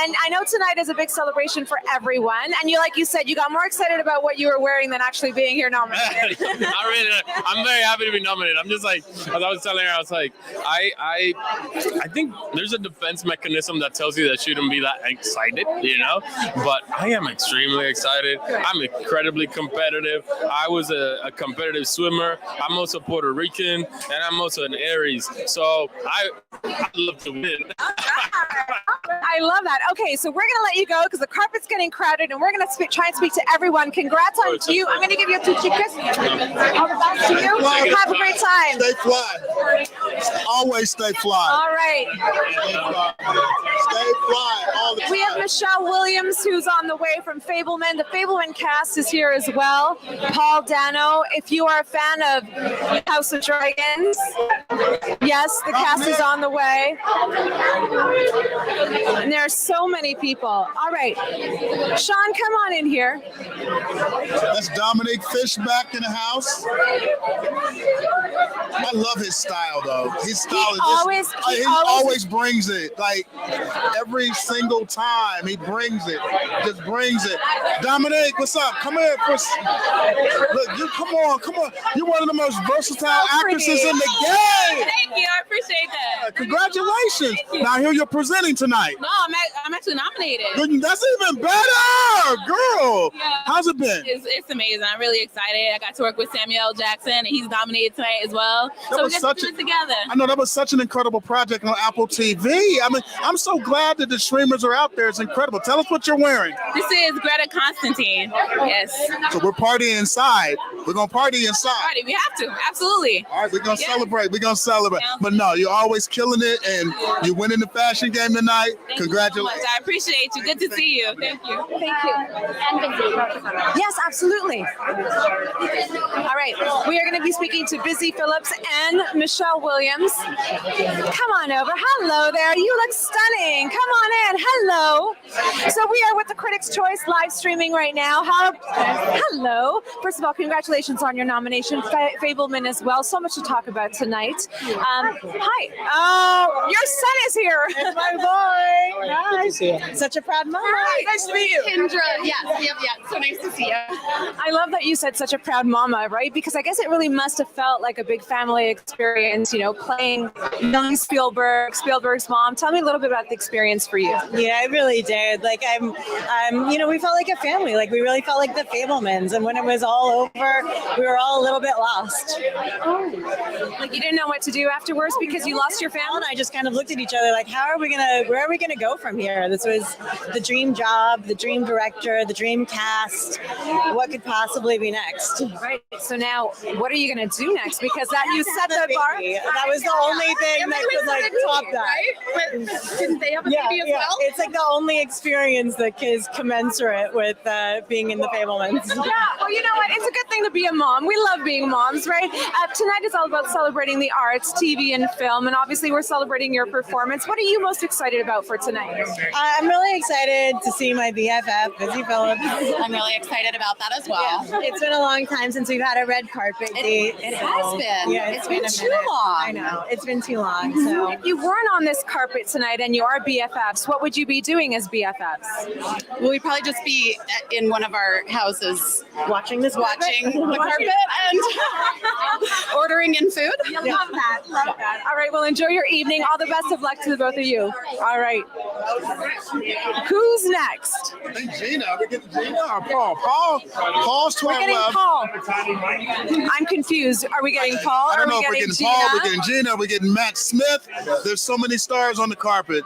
And I know tonight is a big celebration for everyone. And like you said, you got more excited about what you were wearing than actually being here nominated. I'm very happy to be nominated. I'm just like, as I was telling her, I was like, I think there's a defense mechanism that tells you that you shouldn't be that excited, you know? But I am extremely excited. I'm incredibly competitive. I was a competitive swimmer. I'm also Puerto Rican, and I'm also an Aries. So I love to win. I love that. Okay, so we're going to let you go because the carpet's getting crowded, and we're going to try and speak to everyone. Congrats on you. I'm going to give you a tutti kiss. All the best to you. Have a great time. Stay fly. Always stay fly. All right. Stay fly all the time. We have Michelle Williams, who's on the way from Fableman. The Fableman cast is here as well. Paul Dano, if you are a fan of House of Dragons, yes, the cast is on the way. And there are so many people. All right. Shawn, come on in here. That's Dominic Fish back in the house. I love his style, though. His style he always brings it. Like every single time, he brings it. Just brings it. Dominic, what's up? Come here. Look, come on. You're one of the most versatile actresses in the game. Thank you. I appreciate Congratulations. Now I hear you're presenting tonight. No, I'm actually nominated. That's even better, girl. Yeah. How's it been? It's amazing. I'm really excited. I got to work with Samuel L. Jackson, and he's nominated tonight as well. So we get to do it together. I know that was such an incredible project on Apple TV. I mean, I'm so glad that the streamers are out there. It's incredible. Tell us what you're wearing. This is Greta Constantine. Yes. So we're partying inside. We're gonna party inside. Party. We have to. Absolutely. All right, we're gonna celebrate. We're gonna celebrate. But no, you're always killing it, and you're winning the fashion game tonight. Congratulations. I appreciate you. Good to see you. Thank you. Thank you. Yes, absolutely. All right, we are going to be speaking to Busy Phillips and Michelle Williams. Come on over. Hello there. You look stunning. Come on in. Hello. So we are with the Critics' Choice live streaming right now. Hello. First of all, congratulations on your nomination, Fableman as well. So much to talk about tonight. Hi. Oh, your son is here. It's my boy. Nice. Such a proud mom. Hi. Nice to meet you. Kendra. Yeah. So nice to see you. I love that you said such a proud mama, right? Because I guess it really must have felt like a big family experience, you know, playing young Spielberg's mom. Tell me a little bit about the experience for you. Yeah, I really did. Like I'm, you know, we felt like a family. Like we really felt like the Fablemans. And when it was all over, we were all a little bit lost. Like you didn't know what to do afterwards because you lost your family? And I just kind of looked at each other like, where are we gonna go from here? This was the dream job, the dream director, the dream cast. What could possibly be next? Right. So now, what are you going to do next? Because that you set the bar. That was the only thing that could like top that. Right? But didn't they have a baby as well? It's like the only experience that is commensurate with being in the Fablemans. Yeah. Well, you know what? It's a good thing to be a mom. We love being moms, right? Tonight is all about celebrating the arts, TV and film, and obviously we're celebrating your performance. What are you most excited about for tonight? I'm really excited to see my BFF, Busy Phillips. I'm really excited about that as well. Yeah. It's been a long time since we've had a red carpet date. It has been. Yeah, it's been too minute. long. I know. It's been too long. So if you weren't on this carpet tonight and you are BFFs, what would you be doing as BFFs? Well, we'd probably just be in one of our houses watching the carpet and ordering in food. Love that. All right, well, enjoy your evening. All the best of luck to the both of you. All right. Who's next? I think Gina. We're getting Gina or Paul? Paul's 12 We're getting left. Paul. I'm confused. Are we getting Paul? I don't know if we're we're getting Gina? Paul, we're getting Gina, we're getting Matt Smith. There's so many stars on the carpet.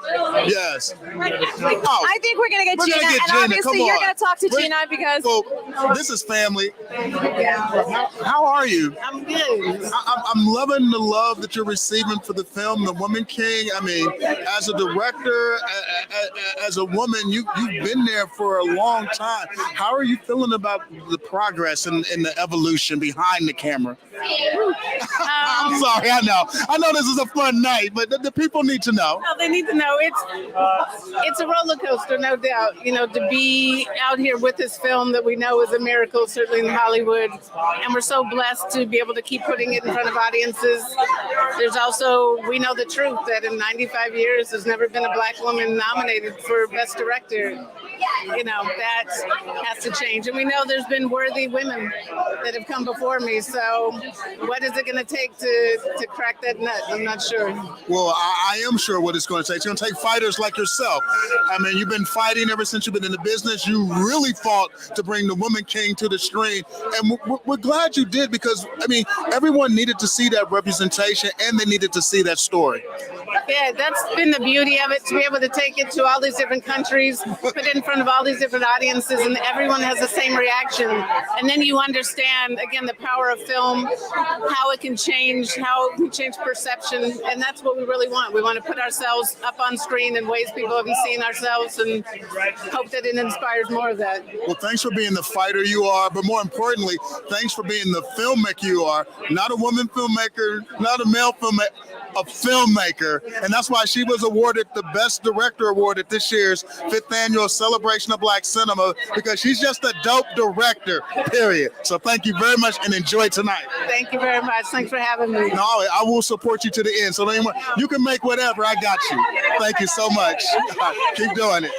Yes. I think we're going to get We're Gina. gonna get And Gina. obviously, Come you're on. going to talk to We're- Gina because. Well, this is family. How are you? I'm good. I'm loving the love that you're receiving for the film, The Woman King. I mean, as a director, as a woman, you've been there for a long time. How are you feeling about the progress and the evolution behind the camera? I'm sorry, I know this is a fun night, but the people need to know. Well, they need to know it's a roller coaster, no doubt. You know, to be out here with this film that we know is a miracle, certainly in Hollywood, and we're so blessed to be able to keep putting it in front of audiences. There's also, we know the truth that in 95 years, there's never been a Black woman nominated for Best Director. You know, that has to change. And we know there's been worthy women that have come before me. So what is it going to take to crack that nut? I'm not sure. Well, I am sure what it's going to take. It's going to take fighters like yourself. I mean, you've been fighting ever since you've been in the business. You really fought to bring the Woman King to the screen. And we're glad you did because, I mean, everyone needed to see that representation and they needed to see that story. Yeah, that's been the beauty of it, to be able to take it to all these different countries, put it in front of all these different audiences, and everyone has the same reaction. And then you understand, again, the power of film, how it can change perception. And that's what we really want. We want to put ourselves up on screen in ways people haven't seen ourselves and hope that it inspires more of that. Well, thanks for being the fighter you are, but more importantly, thanks for being the filmmaker you are. Not a woman filmmaker, not a male filmmaker, a filmmaker. And that's why she was awarded the Best Director Award at this year's 5th Annual Celebration of Black Cinema, because she's just a dope director, period. So thank you very much and enjoy tonight. Thank you very much. Thanks for having me. No, I will support you to the end. So you can make whatever. I got you. Thank you so much. Keep doing it.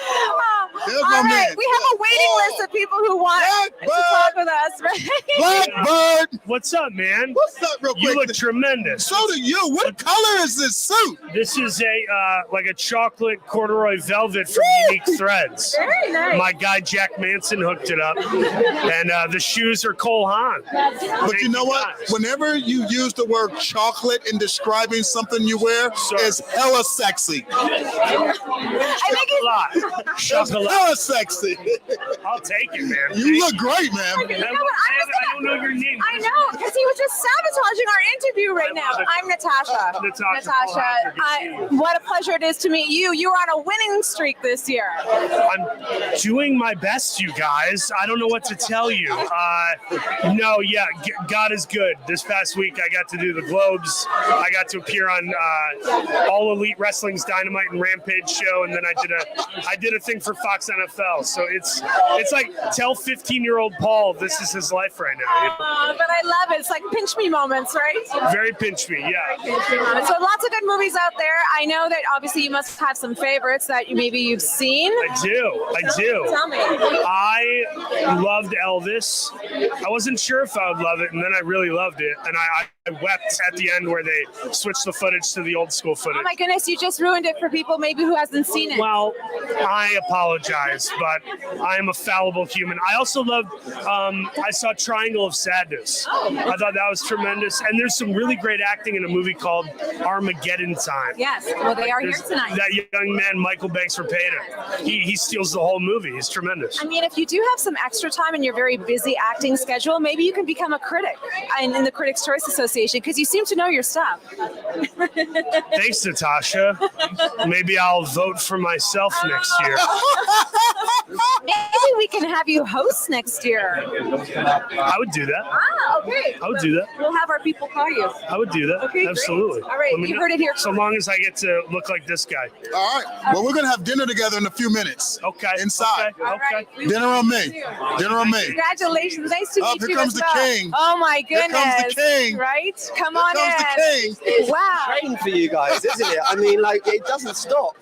There's All my right, man. we have a waiting list of people who want to talk with us. Right? Blackbird. What's up, man? What's up, real quick? You look tremendous. So do you. What color is this suit? This is like a chocolate corduroy velvet from Unique Threads. Very nice. My guy Jack Manson hooked it up, and the shoes are Cole Haan. But you know what? Whenever you use the word chocolate in describing something you wear, it's hella sexy. I think Chocolate. It's hella sexy. I'll take it, man. You look great, man. You know what? I don't know your name. I know, because he was just sabotaging our interview right now. I'm Natasha. Natasha. What a pleasure it is to meet you. You were on a winning streak this year. I'm doing my best, you guys. I don't know what to tell you. God is good. This past week, I got to do the Globes. I got to appear on All Elite Wrestling's Dynamite and Rampage show, and then I did a thing for Fox NFL. So it's like tell 15-year-old Paul this is his life right now. But I love it. It's like pinch me moments, right? Very pinch me, yeah. So lots of good movies out there. I know that obviously you must have some favorites that maybe you've seen. I do. Tell me. I loved Elvis. I wasn't sure if I would love it, and then I really loved it. And I wept at the end where they switched the footage to the old school footage. Oh my goodness, you just ruined it for people maybe who hasn't seen it. Well, I apologize, but I am a fallible human. I also loved, I saw Triangle of Sadness. I thought that was tremendous. And there's some really great acting in a movie called Armageddon Time. Yes, well, they are here tonight. That young man, Michael Banks Repeta, he steals the whole movie. He's tremendous. I mean, if you do have some extra time in your very busy acting schedule, maybe you can become a critic in the Critics' Choice Association, because you seem to know your stuff. Thanks, Natasha. Maybe I'll vote for myself next year. Maybe we can have you host next year. I would do that. Ah, okay. I would do that. We'll have our people call you. I would do that. Okay, absolutely. Great. All right, you heard it here. So long as I get to look like this guy. All right. Well, we're going to have dinner together in a few minutes. Okay. Inside. Okay. Dinner on me. Dinner on me. Congratulations. Nice to meet you. Here comes as the well. king. Oh, my goodness. Here comes the king. Right? Come Here on comes in. the king. Wow. Training for you guys, isn't it? I mean, like, it doesn't stop.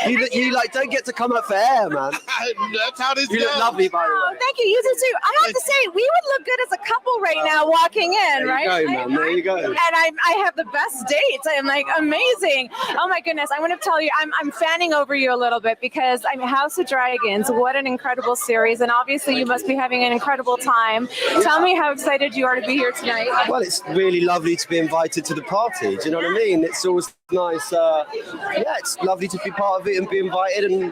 You like don't get to come up for air, man. That's how this You look goes. lovely, by the way. Oh, thank you. You do too. I have to say, we would look good as a couple right now walking in, right? There you go, man. There you go. And I have the best dates. I'm like, amazing. Oh my goodness. I want to tell you, I'm fanning over you a little bit because I'm House of Dragons. What an incredible series. And obviously you must be having an incredible time. Tell me how excited you are to be here tonight. Well, it's really lovely to be invited to the party. Do you know what I mean? It's always nice. It's lovely to be part of it and be invited. And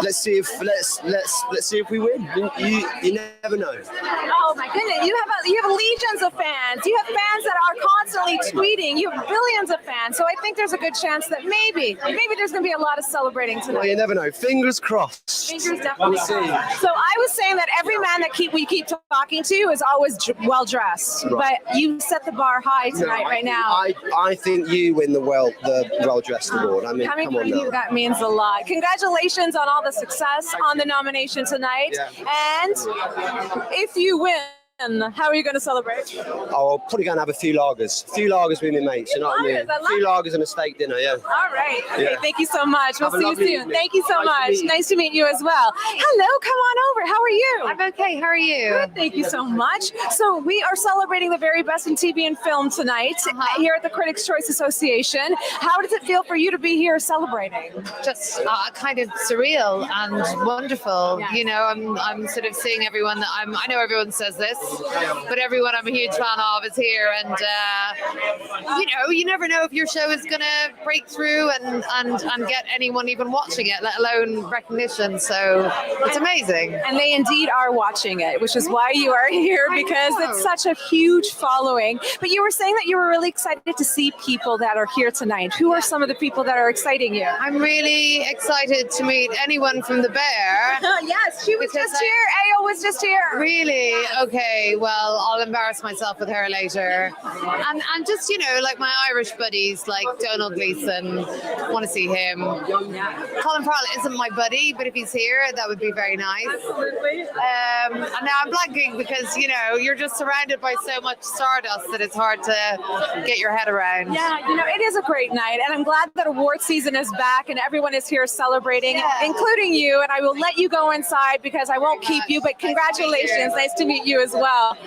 let's see if we win. You never know. Oh my goodness. You have legions of fans. You have fans that are constantly tweeting. You have billions of fans. So I think there's a good chance that maybe there's going to be a lot of celebrating tonight. Well, you never know. Fingers crossed. Fingers definitely We'll see. crossed. So I was saying that every man that we keep talking to is always well dressed, Right. but you set the bar high tonight right now. I think you win the well-dressed award. I mean, Coming come on from you, now. that means a lot. Congratulations on all the success on the nomination tonight. Yeah. And if you win, how are you going to celebrate? I'll probably go and have a few lagers. A few lagers with my mates, you know what I mean? Lagers, I A few lagers and a steak dinner, yeah. All right. Okay, Yeah. thank you so much. We'll Have a see you lovely soon. evening. Thank you so Nice to much. meet you. Nice to meet you as well. Hello, come on over. How are you? I'm okay. How are you? Good, thank you so much. So we are celebrating the very best in TV and film tonight here at the Critics' Choice Association. How does it feel for you to be here celebrating? Just kind of surreal and wonderful. Yes. You know, I'm sort of seeing everyone that I know everyone says this, but everyone I'm a huge fan of is here, and you never know if your show is going to break through and get anyone even watching it, let alone recognition. So it's amazing. And they indeed are watching it, which is why you are here, because it's such a huge following. But you were saying that you were really excited to see people that are here tonight. Who are some of the people that are exciting you? I'm really excited to meet anyone from the Bear. Yes, she was just here. Ayo was just here. Really? Okay. okay, well, I'll embarrass myself with her later. And just, like my Irish buddies, like Donald Gleeson, want to see him. Colin Farrell isn't my buddy, but if he's here, that would be very nice. And now I'm blanking because, you're just surrounded by so much stardust that it's hard to get your head around. Yeah, it is a great night, and I'm glad that award season is back and everyone is here celebrating, including you, and I will let you go inside because I won't keep you, but congratulations. Nice to meet you as well.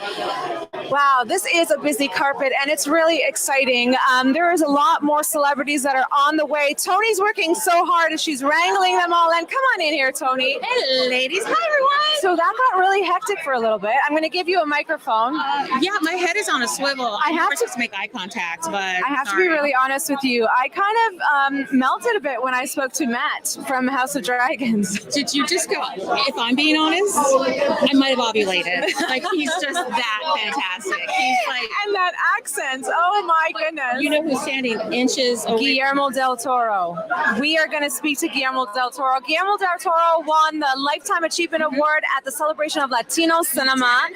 Wow, this is a busy carpet, and it's really exciting. There is a lot more celebrities that are on the way. Tony's working so hard as she's wrangling them all in. Come on in here, Tony. Hey, ladies. Hi, everyone. So that got really hectic for a little bit. I'm going to give you a microphone. Yeah, my head is on a swivel. I have to make eye contact, but I have to be really honest with you. I kind of melted a bit when I spoke to Matt from House of Dragons. Did you just go? If I'm being honest, I might have ovulated. Like, he's just that fantastic. He's like, and that accent. Oh my goodness. You know who's standing inches away? Guillermo del Toro. We are going to speak to Guillermo del Toro. Guillermo del Toro won the Lifetime Achievement Award at the Celebration of Latino Cinema,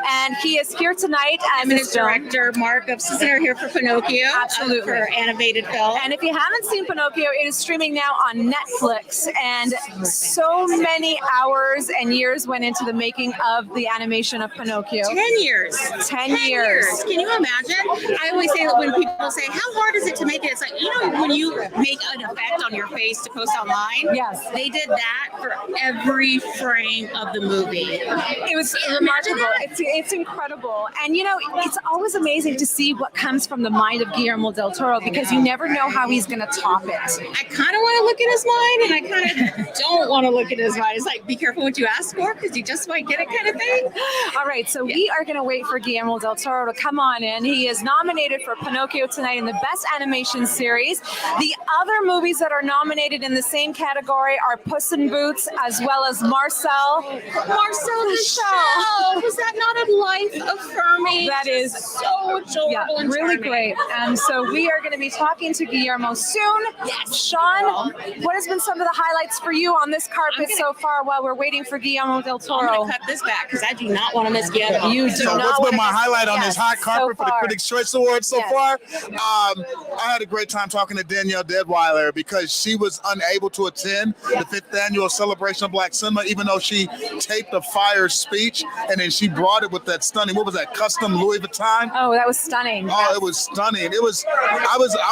and he is here tonight as his director, Mark of Cicero, here for Pinocchio. Absolutely. For animated film. And if you haven't seen Pinocchio, it is streaming now on Netflix, and so many hours and years went into the making of the animation of Pinocchio. 10 years. 10 years. Can you imagine? I always say that when people say, how hard is it to make it? It's like, when you make an effect on your face to post online? Yes. They did that for every frame of the movie. It was remarkable. It's incredible. And, it's always amazing to see what comes from the mind of Guillermo del Toro because you never know how he's going to top it. I kind of want to look at his mind and I kind of don't want to look at his mind. It's like, be careful what you ask for because you just might get it kind of thing. All right, so we are going to wait for Guillermo del Toro to come on in. He is nominated for Pinocchio tonight in the Best Animation Series. The other movies that are nominated in the same category are Puss in Boots as well as Marcel the Shell. Was that not a life affirming? That is so adorable and really charming. great. And so we are going to be talking to Guillermo soon. Yes. Shawn, what has been some of the highlights for you on this carpet so far while we're waiting for Guillermo del Toro? I'm going to cut this back because I do not want to miss Guillermo. You do So not what's been my wanna miss- highlight on this hot carpet so for the far. Critics' Choice Awards so Yes. far? I had a great time talking to Danielle Deadweiler because she was unable to attend the 5th annual Celebration of Black Cinema, even though she taped a fire speech and then she brought it with that stunning, what was that, custom Louis Vuitton? Oh, that was stunning. Oh, it was stunning. I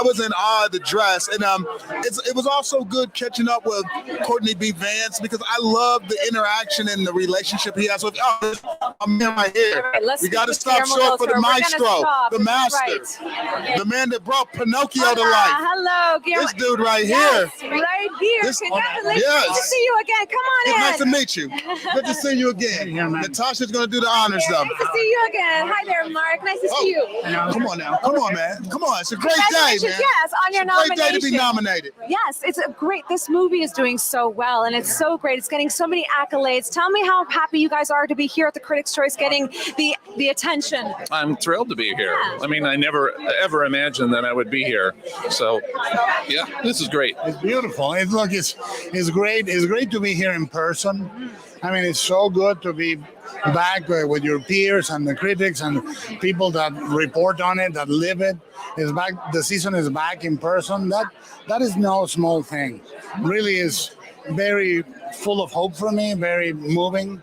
was in awe of the dress, and it was also good catching up with Courtney B. Vance because I love the interaction and the relationship he has with. I'm in my head. Right, let's We got to speak with stop Guillermo short for del the Toro. We're gonna maestro, stop. the master, Right. the man that brought Pinocchio to life. Hello, Guillermo. This dude right Yes, here. right here. This- Congratulations. yes. Good to see you again. Come on in. Nice to meet you. Good to see you again. Natasha's going to do the honors, though. Nice to see you again. Hi there, Mark. Nice to see you. Come on now. Come on, man. Come on. It's a great day, man. Congratulations, yes, on your It's a great nomination. day to be nominated. Yes, it's a great. This movie is doing so well, and it's so great. It's getting so many accolades. Tell me how happy you guys are to be here at the Critics' Choice, getting the attention. I'm thrilled to be here. I mean, I never ever imagined that I would be here. So, yeah, this is great. It's beautiful. It's great. It's great to be here in person. I mean, it's so good to be back with your peers and the critics and people that report on it, that live it. It's back. The season is back in person. That is no small thing. Really is very full of hope for me. Very moving.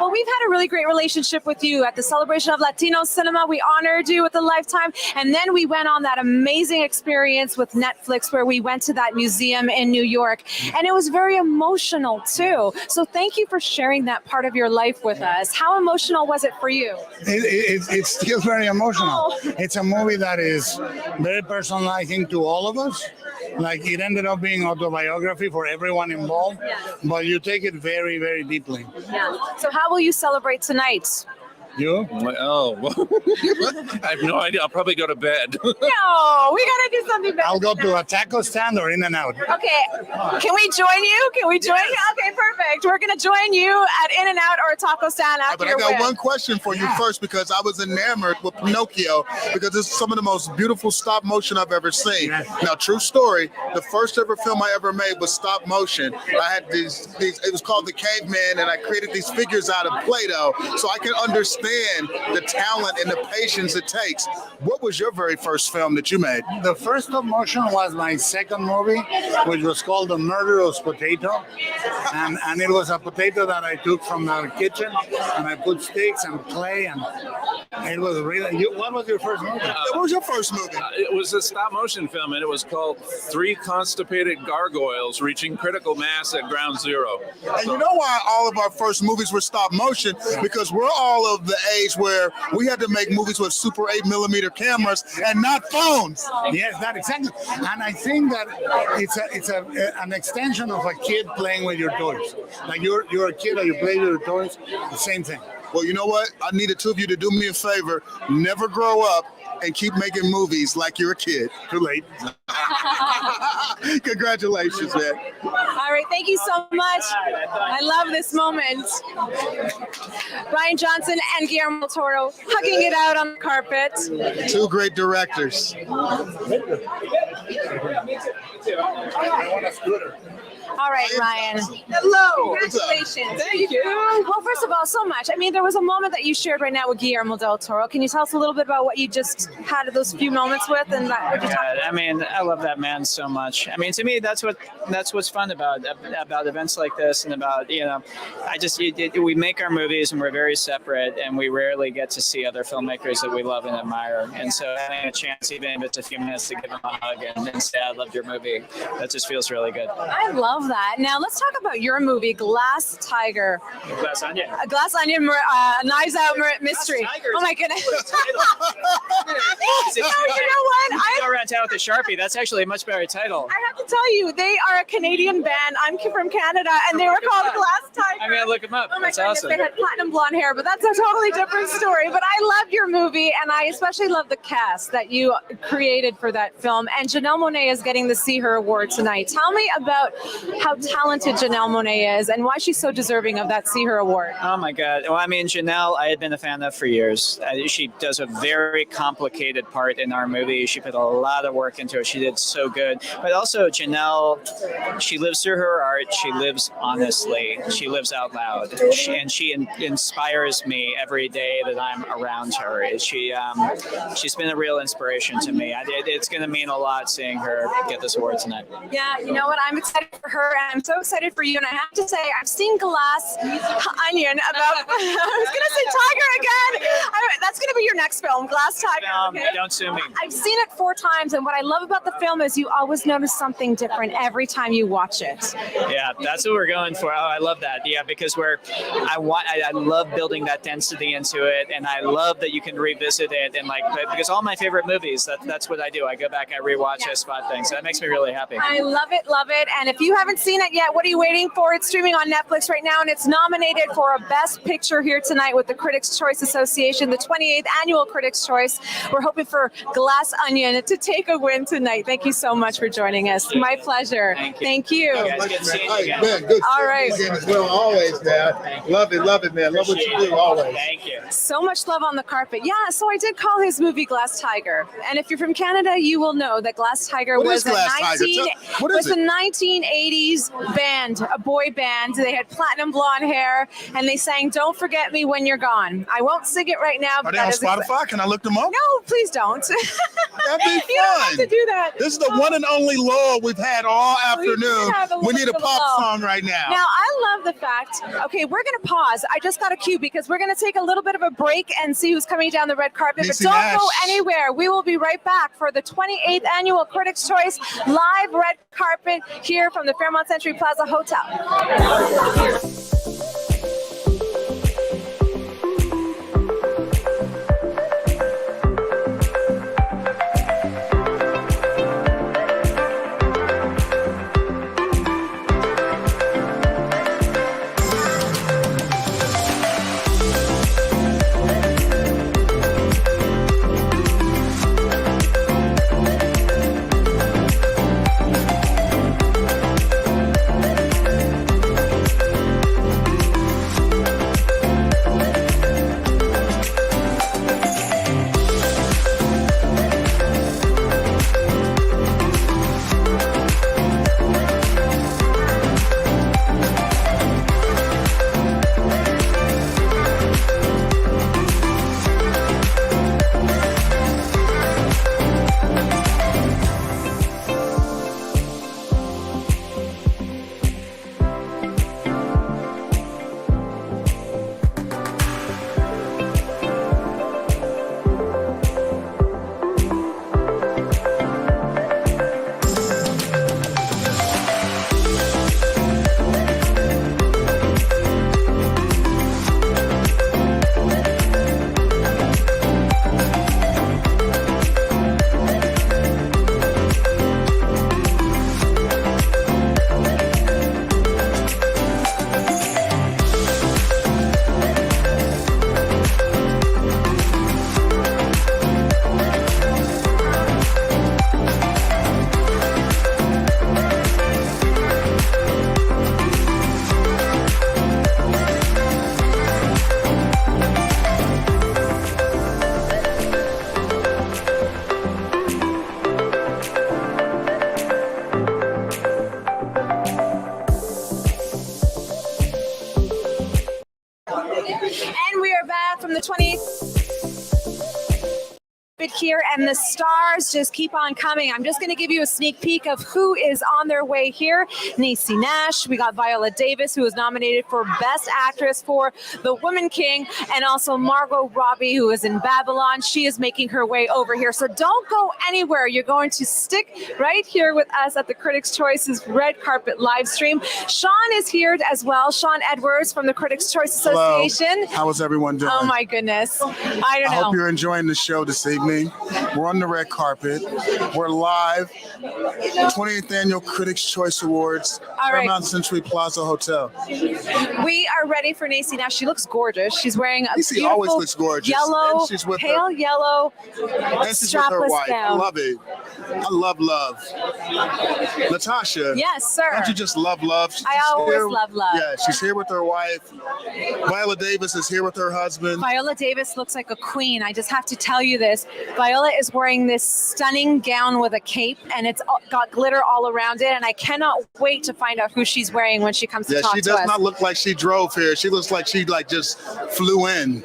Well, we've had a really great relationship with you at the Celebration of Latino Cinema. We honored you with a Lifetime. And then we went on that amazing experience with Netflix where we went to that museum in New York. And it was very emotional, too. So thank you for sharing that part of your life with us. How emotional was it for you? It's still very emotional. It's a movie that is very personal, I think, to all of us. Like, it ended up being autobiography for everyone involved, but you take it very, very deeply. Yeah. So how will you celebrate tonight? You? Oh, I have no idea. I'll probably go to bed. No, we gotta do something better. I'll go to a taco stand or In-N-Out. Okay, can we join you? Can we join you? Okay, perfect. We're gonna join you at In-N-Out or a taco stand after But I your got win. one question for you first because I was enamored with Pinocchio because it's some of the most beautiful stop motion I've ever seen. Now, true story, the first ever film I ever made was stop motion. I had these it was called The Caveman, and I created these figures out of Play-Doh so I could understand understand the talent and the patience it takes. What was your very first film that you made? The first stop motion was my second movie, which was called The Murderous Potato. And it was a potato that I took from the kitchen, and I put sticks and clay, and it was really... What was your first movie? What was your first movie? It was a stop motion film, and it was called Three Constipated Gargoyles Reaching Critical Mass at Ground Zero. And you know why all of our first movies were stop motion? Because we're all of the age where we had to make movies with Super 8mm cameras and not phones. Yes, that exactly. And I think that it's an extension of a kid playing with your toys. Like you're a kid and you play with your toys, the same thing. Well, you know what? I need the two of you to do me a favor. Never grow up and keep making movies like you're a kid. Too late. Congratulations, man. All right, thank you so much. I love this moment. Ryan Johnson and Guillermo del Toro hugging it out on the carpet. Two great directors. All right, Ryan. Hello. Congratulations. Thank you. Well, first of all, so much. I mean, there was a moment that you shared right now with Guillermo del Toro. Can you tell us a little bit about what you just had those few moments with? And I mean, I love that man so much. I mean, to me, that's what's fun about events like this, and about, you know, we make our movies and we're very separate, and we rarely get to see other filmmakers that we love and admire. And so having a chance, even if it's a few minutes, to give them a hug and say, I loved your movie, that just feels really good. I love that. Now let's talk about your movie, Glass Tiger. Glass Onion. Glass Onion, Knives Out Mystery. Oh my goodness. You know what? I go around town with a Sharpie. That's actually a much better title. I have to tell you, they are a Canadian band. I'm from Canada, and they were called Glass Tiger. I'm gonna look them up. Oh my That's goodness, awesome. they had platinum blonde hair, but that's a totally different story. But I love your movie, and I especially love the cast that you created for that film. And Janelle Monáe is getting the See Her Award tonight. Tell me about how talented Janelle Monáe is and why she's so deserving of that See Her Award. Oh my God. Well, I mean, Janelle, I had been a fan of for years. She does a very complicated part in our movie. She put a lot of work into it. She did so good. But also, Janelle, she lives through her art. She lives honestly. She lives out loud. She inspires me every day that I'm around her. She's been a real inspiration to me. It's going to mean a lot seeing her get this award tonight. Yeah, you know what? I'm excited for her, and I'm so excited for you. And I have to say, I've seen Glass Onion about. I was going to say Tiger again. That's going to be your next film, Glass Tiger. Okay? Don't sue me. I've seen it 4 times, and what I love about the film is you always notice something different every time you watch it. Yeah, that's what we're going for. Oh, I love that. Yeah, because I love building that density into it, and I love that you can revisit it, and because all my favorite movies, that's what I do. I go back, I rewatch, I spot things. So that makes me really happy. I love it, love it. And if you haven't seen it yet, what are you waiting for? It's streaming on Netflix right now, and it's nominated for a Best Picture here tonight with the Critics' Choice Association, the 28th Annual Critics' Choice. We're hoping for Glass Onion to take a win tonight. Thank you so much for joining us. My pleasure. Thank you. Good. All right. As well, always, man. Love it, man. Love what you do, always. Thank you. So much love on the carpet. Yeah, so I did call his movie Glass Tiger. And if you're from Canada, you will know that Glass Tiger was a 1980s band, a boy band. They had platinum blonde hair, and they sang Don't Forget Me When You're Gone. I won't sing it right now. Are they on Spotify? Can I look them up? No, please don't. That'd be fun. You don't have to do that. This is the one and only lull we've had all afternoon. We need a pop song right now. Now, I love the fact, okay, we're going to pause. I just got a cue because we're going to take a little bit of a break and see who's coming down the red carpet. But don't go anywhere. We will be right back for the 28th Annual Critics' Choice live red carpet here from the Fairmont Century Plaza Hotel. here, and the stars just keep on coming. I'm just going to give you a sneak peek of who is on their way here. Niecy Nash, we got Viola Davis, who was nominated for Best Actress for The Woman King, and also Margot Robbie, who is in Babylon. She is making her way over here. So don't go anywhere. You're going to stick right here with us at the Critics' Choice's Red Carpet live stream. Shawn is here as well. Shawn Edwards from the Critics' Choice Association. Hello. How is everyone doing? Oh my goodness. I don't know. I hope you're enjoying the show this evening. We're on the red carpet. We're live. 20th Annual Critics' Choice Awards, Fairmont Century Plaza Hotel. We are ready for Niecy now. She looks gorgeous. She's wearing a Niecy always looks gorgeous. Yellow, and she's with pale yellow, and she's with her strapless wife. I gown. love it. I love love. Natasha. Yes, sir. Don't you just love love? I always love love. Yeah, she's here with her wife. Viola Davis is here with her husband. Viola Davis looks like a queen. I just have to tell you this. Viola is wearing this stunning gown with a cape, and it's got glitter all around it, and I cannot wait to find out who she's wearing when she comes to talk to us. Yeah, she does not look like she drove here. She looks like she just flew in.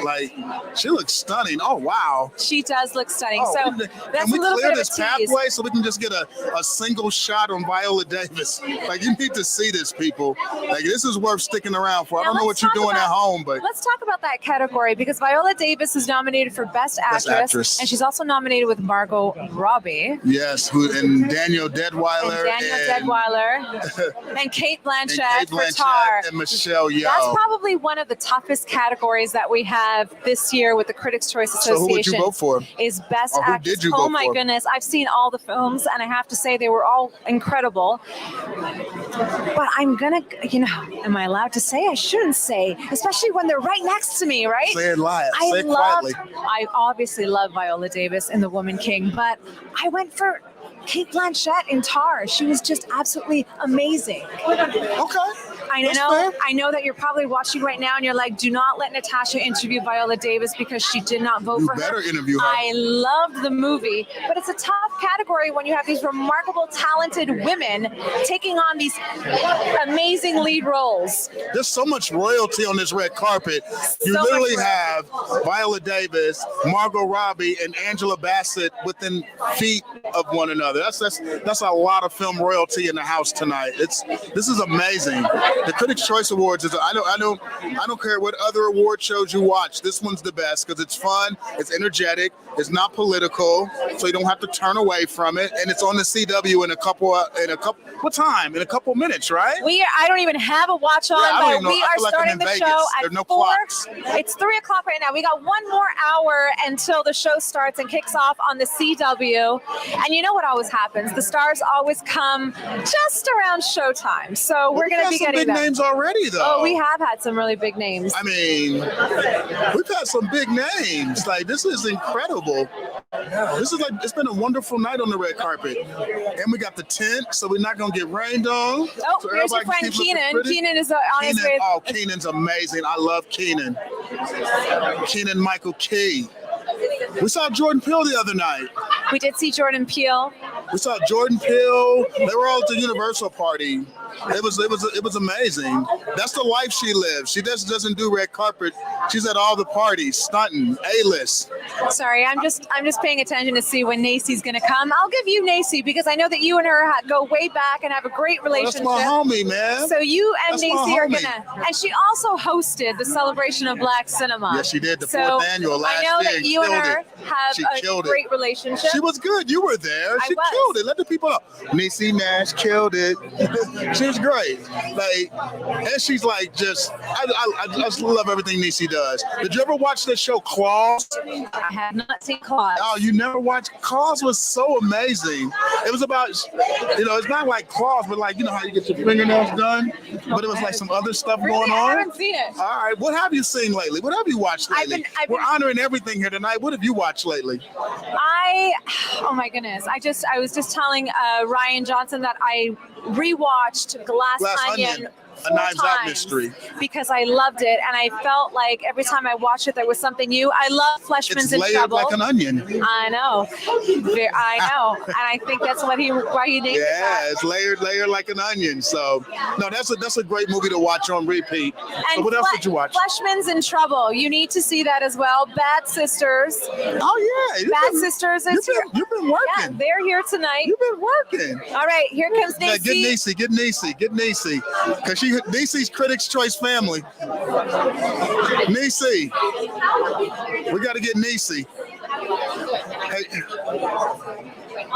Like, she looks stunning. Oh, wow. She does look stunning. Oh, so that's a little bit of a this tease. pathway so we can just get a single shot on Viola Davis? Like, you need to see this, people. Like, this is worth sticking around for. I don't know what you're doing at home, but let's talk about that category, because Viola Davis is nominated for Best Actress. And she's also nominated with Margot Robbie. Yes, and Daniel Deadweiler. And Kate Blanchett for Tar. And Michelle Yeoh. That's probably one of the toughest categories that we have this year with the Critics' Choice Association. So who would you vote for? Is Best Or who Actress. did you Oh vote my for? goodness, I've seen all the films, and I have to say they were all incredible. But I'm gonna, am I allowed to say? I shouldn't say, especially when they're right next to me, right? Say it live. Say it quietly. I obviously love Viola Davis in The Woman King, but I went for Kate Blanchett in Tar. She was just absolutely amazing. Okay. I know that you're probably watching right now and you're like, do not let Natasha interview Viola Davis because she did not vote for her. You better interview her. I loved the movie, but it's a tough category when you have these remarkable, talented women taking on these amazing lead roles. There's so much royalty on this red carpet. You So literally much have Viola Davis, Margot Robbie, and Angela Bassett within feet of one another. That's a lot of film royalty in the house tonight. This is amazing. The Critics' Choice Awards is I don't care what other award shows you watch. This one's the best because it's fun, it's energetic, it's not political, so you don't have to turn away from it, and it's on the CW in a couple in a couple minutes, right? I don't even have a watch on, but we are starting the show at 4. Clocks. It's 3:00 right now. We got one more hour until the show starts and kicks off on the CW. And you know what always happens? The stars always come just around showtime. So we're going to be getting big names already, though. Oh, we have had some really big names. I mean, we've had some big names. Like, this is incredible. This is it's been a wonderful night on the red carpet. And we got the tent, so we're not going to get rained on. Oh, so here's your friend Keenan. Keenan is on his way. Oh, Keenan's amazing. I love Keenan. Keenan Michael Key. We saw Jordan Peele the other night. We did see Jordan Peele. We saw Jordan Peele. They were all at the Universal party. It was amazing. That's the life she lives. She just doesn't do red carpet. She's at all the parties, stunting, A-list. Sorry, I'm just paying attention to see when Nacy's going to come. I'll give you Nacy because I know that you and her go way back and have a great relationship. That's my homie, man. So you and That's my Nacy are homie. gonna, and she also hosted the celebration of Black cinema. Yes, she did, the So 4th annual last year. I know that you and her have She a killed great relationship. She was good. You were there. She killed it. Let the people know. Niecy Nash killed it. She was great. Like, and she's like I just love everything Niecy does. Did you ever watch the show Claws? I have not seen Claws. Oh, you never watched? Claws was so amazing. It was about, it's not like Claws, but like, how you get your fingernails done, but it was like some other stuff going on. I haven't seen it. All right, what have you seen lately? What have you watched lately? We're honoring everything here tonight. What have you watched lately? Oh my goodness. I was just telling Ryan Johnson that I rewatched Glass Onion 4 Knives Out times mystery. because I loved it, and I felt like every time I watched it, there was something new. I love Fleshman's It's in layered Trouble. like an onion. I know, I know, and I think that's why he named it Yeah, that. it's layered like an onion. So no, that's a great movie to watch on repeat. And So what else did you watch? Fleshman's in Trouble. You need to see that as well. Bad Sisters. Oh yeah, Bad Sisters is here. You've been working. Yeah, they're here tonight. You've been working. All right, here comes Yeah, Nancy. get Niecy. Because Niecy's Critics' Choice family. Niecy. We got to get Niecy. Hey,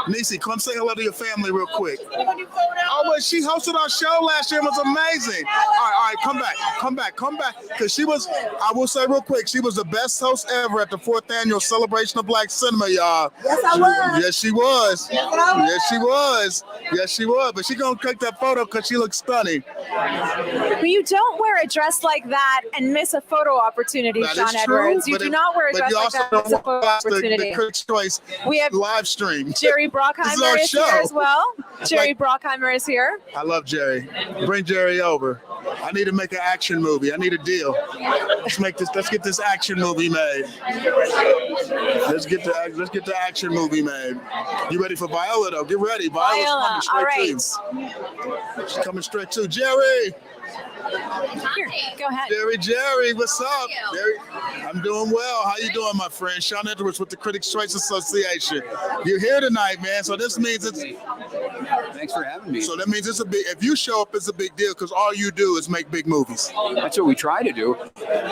Niecy, come say hello to your family real quick. Oh, but she hosted our show last year. It was amazing. All right, come back. Because she was, I will say real quick, she was the best host ever at the 4th annual Celebration of Black Cinema, y'all. Yes, I was. Yes, she was. Yes, I was. Yes, she was. But she gonna take that photo because she looks stunning. But you don't wear a dress like that and miss a photo opportunity, That Shawn is true, Edwards. You but do not wear a but dress you like also that and miss a don't photo watch the opportunity. Critics' Choice We have live stream. Jerry This is our Brockheimer is here show. as well. Jerry Brockheimer is here. I love Jerry. Bring Jerry over. I need to make an action movie. I need a deal. Let's get this action movie made. Let's get the action movie made. You ready for Viola though? Get ready. Viola's coming straight all right. too. She's coming straight too. Jerry. Here, go ahead. Jerry, what's up? Jerry, I'm doing well. How you doing, my friend? Shawn Edwards with the Critics' Choice Association. You're here tonight, man. So this means it's. Thanks for having me. So that means it's a big. If you show up, it's a big deal because all you do is make big movies. That's what we try to do.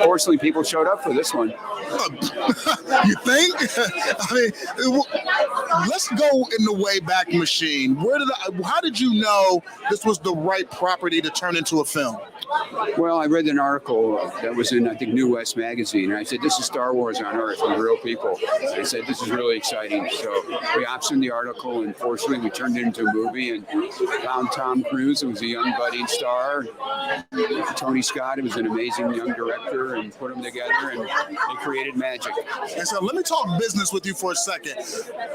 Fortunately, people showed up for this one. You think? I mean, let's go in the Wayback Machine. How did you know this was the right property to turn into a film? Well, I read an article that was in, I think, New West magazine, and I said, this is Star Wars on Earth with real people. And I said, this is really exciting. So we optioned the article, and fortunately, we turned it into a movie and found Tom Cruise, who was a young budding star, Tony Scott, who was an amazing young director, and put them together, and they created magic. And so let me talk business with you for a second.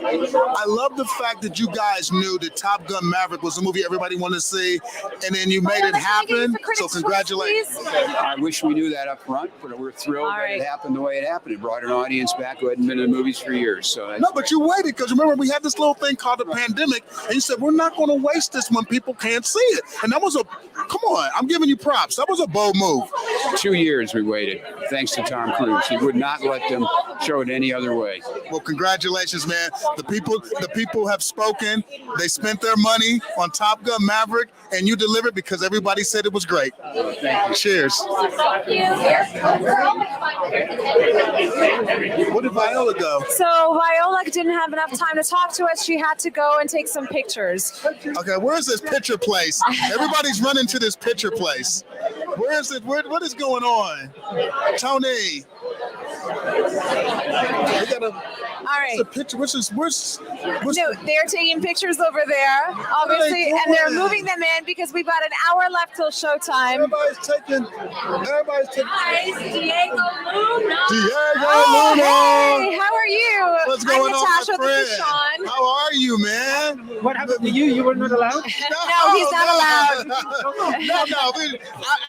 I love the fact that you guys knew that Top Gun Maverick was a movie everybody wanted to see, and then you made it happen. So congratulations. I wish we knew that up front, but we're thrilled that it happened the way it happened. It brought an audience back who hadn't been in the movies for years. So that's but you waited because remember we had this little thing called the pandemic, and you said we're not going to waste this when people can't see it. And that was come on, I'm giving you props. That was a bold move. 2 years we waited, thanks to Tom Cruise. He would not let them show it any other way. Well, congratulations, man. The people have spoken. They spent their money on Top Gun Maverick, and you delivered because everybody said it was great. Thank you. Cheers. Where did Viola go? So Viola didn't have enough time to talk to us. She had to go and take some pictures. Okay, where's this picture place? Everybody's running to this picture place. Where is it? What is going on? Tony. We got all right. The picture. Where's No, they're taking pictures over there, obviously, and they're moving them in because we've got an hour left till showtime. Everybody's taking. Diego Luna. Diego Luna. Luna. Hey, how are you? What's going I'm on, Natasha, my this is friend? Shawn. How are you, man? What happened to you? You were not allowed? No, he's not allowed. no.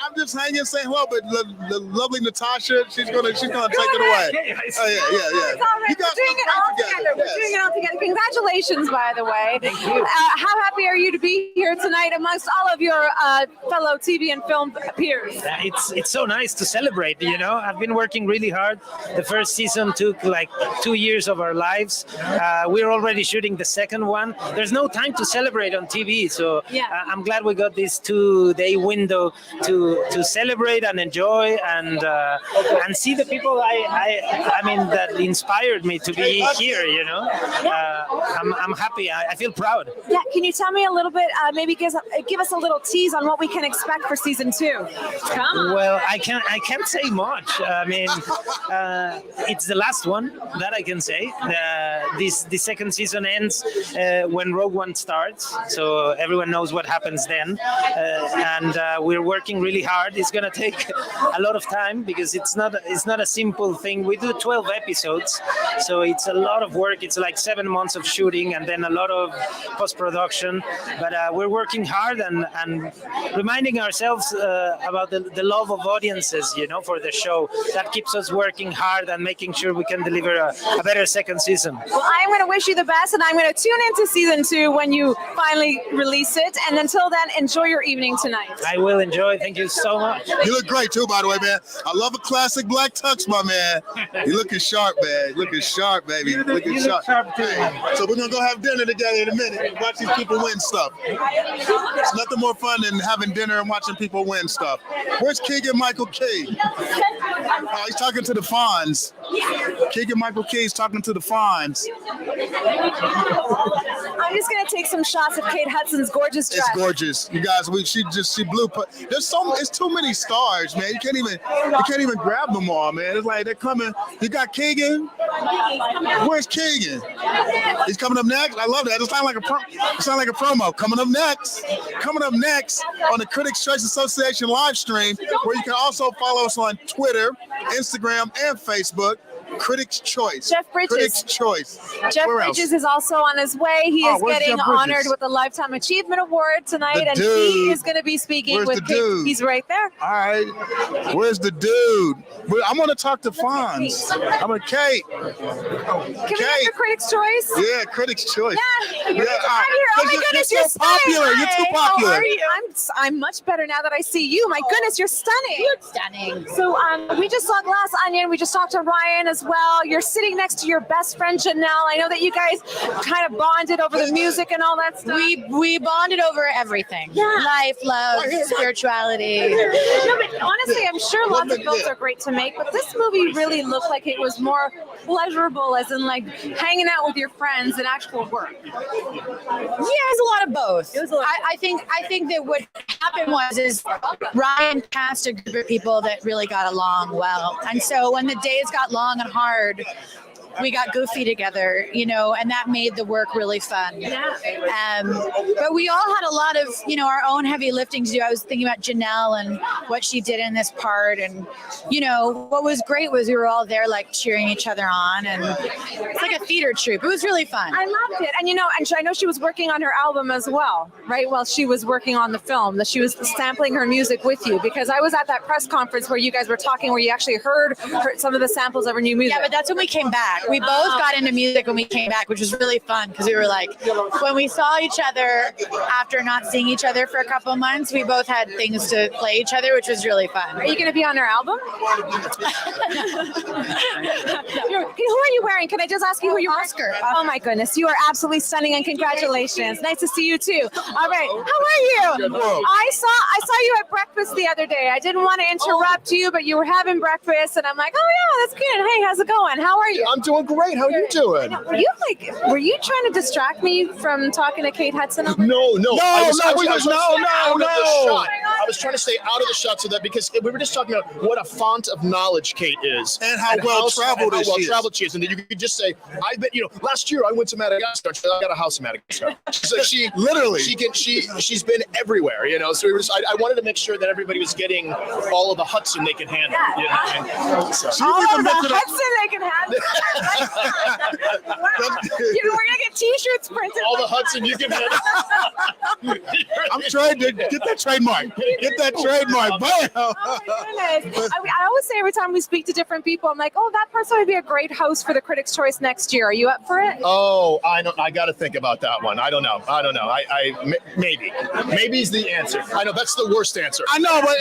I'm just hanging, saying hello. But the lovely Natasha, she's gonna take it away. Oh yeah. It's all right. You guys We're doing it all together. We're doing it all together. Congratulations, by the way. Thank you. How happy are you to be here tonight amongst all of your fellow TV and film peers? It's so nice to celebrate, you know. I've been working really hard. The first season took like 2 years of our lives. We're already shooting the second one. There's no time to celebrate on TV, so I'm glad we got this 2-day window to celebrate and enjoy and see the people I mean that inspired me to be here, you know. I'm happy. I feel proud. Yeah, can you tell me a little bit, maybe give us a little tease on what we can expect for season 2? Come on. Well, I can't say much. I mean, it's the last one that I can say. The second season ends when Rogue One starts, so everyone knows what happens then. And we're working really hard. It's gonna take a lot of time because it's not a simple thing. We do 12 episodes, so it's a lot of work. It's like 7 months of shooting and then a lot of post-production. But we're working hard and reminding ourselves about the love of audiences, for the show. That keeps us working hard and making sure we can deliver a better second season. Well, I'm going to wish you the best, and I'm going to tune into season 2 when you finally release it. And until then, enjoy your evening tonight. I will enjoy. Thank you so much. You look great too, by the way, man. I love a classic black tux, my man. You looking sharp, man. Looking sharp, baby. Looking sharp. Too, so we're gonna go have dinner together in a minute. Watch these people win stuff. It's nothing more fun than having dinner and watching people win stuff. Where's Keegan Michael Key? Oh, he's talking to the Fonz. Keegan Michael Key's talking to the Fonz. I'm just gonna take some shots of Kate Hudson's gorgeous dress. It's gorgeous, you guys. She blew. It's too many stars, man. You can't even grab them all, man. It's like they're coming. You got Keegan. Where's Keegan? He's coming up next. I love that. It sounds like a promo. Coming up next on the Critics' Choice Association live stream, where you can also follow us on Twitter, Instagram, and Facebook. Critics' Choice. Jeff Bridges. Critics' Choice. Jeff Bridges is also on his way. He is getting honored with a Lifetime Achievement Award tonight, and he is going to be speaking with Kate. He's right there. All right. Where's the dude? I'm going to talk to Fonz. I'm going to Kate. Can we get the Critics' Choice? Yeah, Critics' Choice. Yeah. You're oh my goodness, you're so popular. You're too popular. How are you? I'm much better now that I see you. My goodness, you're stunning. You're stunning. So we just saw Glass Onion. We just talked to Ryan as well. You're sitting next to your best friend Janelle. I know that you guys kind of bonded over the music and all that stuff. We bonded over everything. Yeah. Life, love, spirituality. No, but honestly, I'm sure lots of films are great to make, but this movie really looked like it was more pleasurable, as in like hanging out with your friends than actual work. Yeah, it was a lot of both. I think that what happened is Ryan cast a group of people that really got along well, and so when the days got long and hard, we got goofy together, and that made the work really fun. Yeah. But we all had a lot of, our own heavy lifting to do. I was thinking about Janelle and what she did in this part. And, what was great was we were all there like cheering each other on. And it's like a theater troupe. It was really fun. I loved it. And, and I know she was working on her album as well, right? While she was working on the film, that she was sampling her music with you, because I was at that press conference where you guys were talking, where you actually heard some of the samples of her new music. Yeah, but that's when we came back. We both got into music when we came back, which was really fun, because we were like, when we saw each other after not seeing each other for a couple of months, we both had things to play each other, which was really fun. Are you going to be on her album? Who are you wearing? Can I just ask you who you're wearing? Oscar. Oh my goodness, you are absolutely stunning, and congratulations. Nice to see you too. All right, how are you? I saw you at breakfast the other day. I didn't want to interrupt you, but you were having breakfast, and I'm like, oh yeah, that's good. Hey, how's it going? How are you? I'm doing great. How are you doing? Were you trying to distract me from talking to Kate Hudson? No. I I was trying to stay out of the shot, so that, because we were just talking about what a font of knowledge Kate is, and how well traveled she is, and that you could just say, I bet last year I went to Madagascar. I got a house in Madagascar. So she literally she's been everywhere. So we were I wanted to make sure that everybody was getting all of the Hudson they could handle. All of the Hudson they can handle. We're gonna get T-shirts printed. All the Hudson you can handle. I'm trying to get that trademark. Get that trademark. Oh my goodness. I always say every time we speak to different people, I'm like, oh, that person would be a great host for the Critics' Choice next year. Are you up for it? Oh, I got to think about that one. I don't know. Maybe is the answer. I know that's the worst answer. I know, but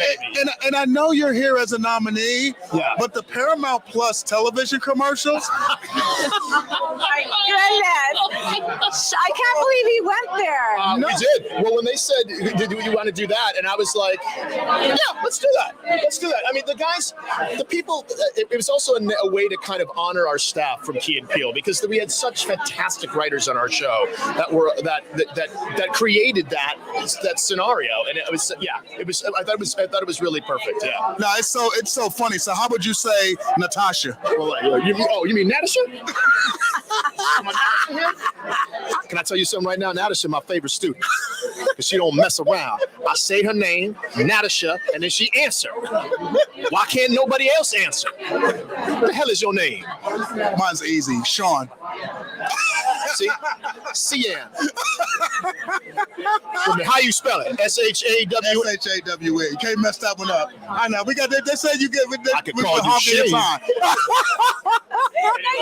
and I know you're here as a nominee. Yeah. But the Paramount Plus television commercials. Oh my goodness! I can't believe he went there. We did. Well, when they said, "Do you want to do that?" and I was like, "Yeah, let's do that. Let's do that." I mean, the people. It was also a way to kind of honor our staff from Key and Peele, because we had such fantastic writers on our show that created that scenario, and it was I thought it was really perfect. Yeah. No, it's so funny. So how would you say Natasha? Well, you mean Natasha? Can I tell you something right now? Natasha, my favorite student. because she don't mess around. I say her name, Natasha, and then she answer. Why can't nobody else answer? What the hell is your name? Mine's easy, Shawn. See? Cian. How you spell it? S-H-A-W? S-H-A-W-E. You can't mess that one up. I know. We got. They say you get. I could call you Shane. Thank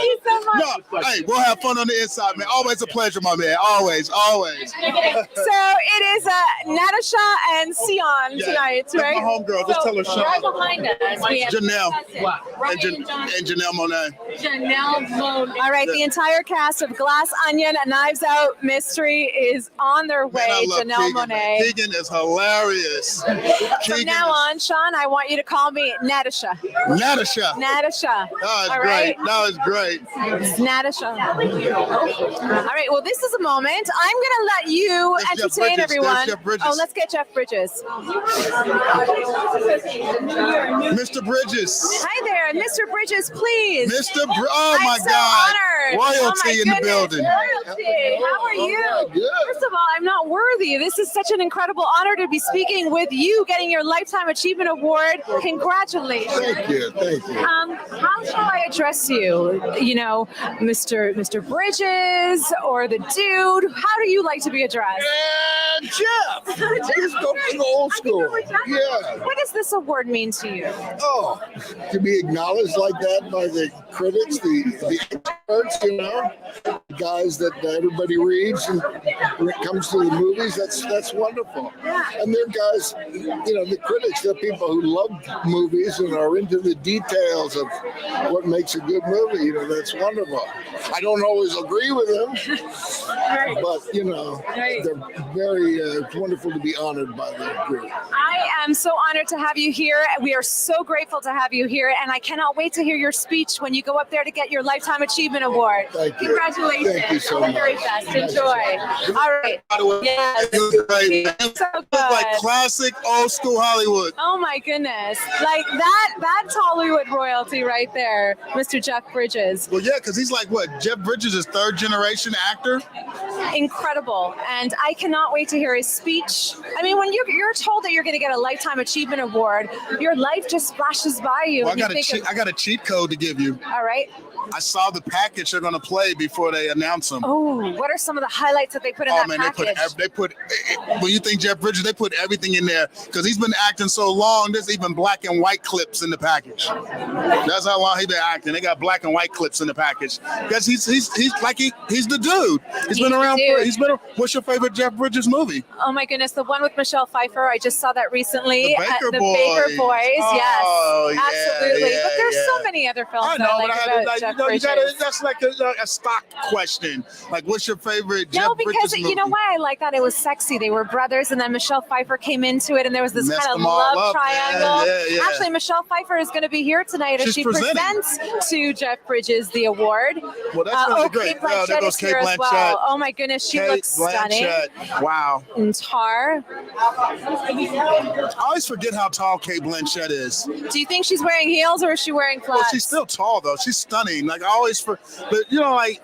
you so much. No, hey, we'll have fun on the inside, man. Always a pleasure, my man. Always, always. So it is Natasha and Sion tonight, that's right? my homegirl. Just tell her Shawn. Right behind us, we have Janelle. and Janelle Monáe. Janelle Monáe. All right, the entire cast of Glass Onion and Knives Out Mystery is on their way. Man, I love Janelle Keegan. Monáe. Keegan is hilarious. From now on, Shawn, I want you to call me Natasha. Natasha. Natasha. That was All great. right? That was great. Natasha. All right, well, this is a moment. I'm going to let you There's Jeff entertain Bridges. everyone. There's Jeff Bridges. Oh, let's get Jeff Bridges. Mr. Bridges. Hi there, Mr. Bridges, please. Oh my I'm so God. honored. Royalty in the building. Royalty. How are you? First of all, I'm not worthy. This is such an incredible honor to be speaking with you, getting your Lifetime Achievement Award. Congratulations. Thank you. Thank you. How shall I address you? You know, Mr. Bridges or the dude? How do you like to be addressed? Jeff. Just go old school. Yeah. What does this award mean to you? Oh, to be acknowledged like that by the critics, the experts, you know, guys that everybody reads, and when it comes to the movies, that's wonderful. And they're guys, you know, the critics, they're people who love movies and are into the details of what makes a good movie. You know, that's wonderful. I don't always agree with them, but you know, they're very. It's wonderful to be honored by the group. I am so honored to have you here. We are so grateful to have you here, and I cannot wait to hear your speech when you go up there to get your Lifetime Achievement Award. Thank you. Congratulations. Thank you so All the very much. best. Enjoy. All right. Yes. It's So good. like classic old school Hollywood. Oh my goodness. Like that's Hollywood royalty right there, Mr. Jeff Bridges. Well, yeah, because he's like what? Jeff Bridges is third generation actor. Incredible. And I cannot wait to hear his speech. I mean, when you're told that you're going to get a Lifetime Achievement Award, your life just flashes by you. Well, and I got a cheat code to give you. All right. I saw the package they're going to play before they announce them. Oh, what are some of the highlights that they put in that package? They put when you think Jeff Bridges, they put everything in there because he's been acting so long. There's even black and white clips in the package. That's how long he's been acting. They got black and white clips in the package because he's the dude. He's been around. What's your favorite Jeff Bridges movie? Oh my goodness, the one with Michelle Pfeiffer. I just saw that recently. The Baker Baker Boys. Oh, yes, absolutely. yeah, but there's yeah. so many other films I know, that I like about Jeff Bridges. That's like a stock question. Like, what's your favorite Jeff Bridges movie? You know why I like that? It was sexy. They were brothers, and then Michelle Pfeiffer came into it, and there was this Messed kind of them all love up, triangle. yeah. Actually, Michelle Pfeiffer is going to be here tonight as She's she presenting. presents to Jeff Bridges the award. Well, that's really great. Kate Blanchett there goes is Kate here as Blanchett. well. Oh my goodness, she Kate looks stunning. Blanchett. Wow. And Tar. I always forget how tall Kate Blanchett is. Do you think she's wearing heels or is she wearing flats? Well, she's still tall though. She's stunning. Like I always, but you know, like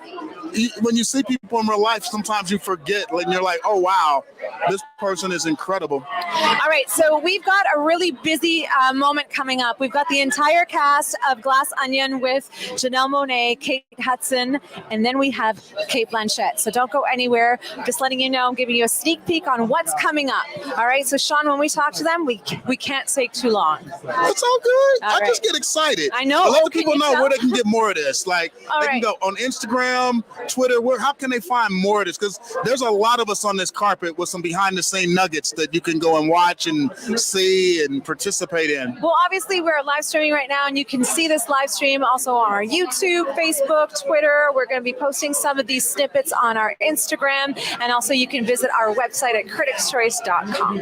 when you see people in real life, sometimes you forget, and you're like, oh wow, this person is incredible. All right, so we've got a really busy moment coming up. We've got the entire cast of Glass Onion with Janelle Monáe, Kate Hudson, and then we have Kate Blanchett. So don't go anywhere. I'm just letting you know, I'm giving you a sneak peek on what's coming up. All right, so Shawn, when we talk to them, we can't take too long. It's all good. All I right. just get excited. I know. I let Oh, the can people you know tell? where they can get more of this. Like All they right. can go on Instagram, Twitter. How can they find more of this? Because there's a lot of us on this carpet with some behind the scene nuggets that you can go and watch and see and participate in. Well, obviously, we're live streaming right now, and you can see this live stream also on our YouTube, Facebook, Twitter. We're going to be posting some of these snippets on our Instagram, and also you can visit our website at criticschoice.com.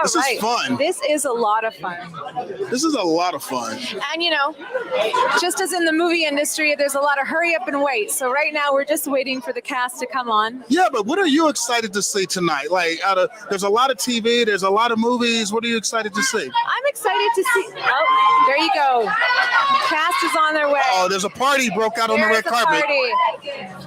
This is fun. This is a lot of fun. This is a lot of fun. And, you know, just as in the movie industry, there's a lot of hurry up and wait. So right now, we're just waiting for the cast to come on. Yeah, but what are you excited to see tonight? Like, there's a lot of TV, there's a lot of movies. What are you excited to see? I'm excited to see. Oh, there you go. Cast is on their way. Oh, there's a party broke out on the red There's a carpet. party.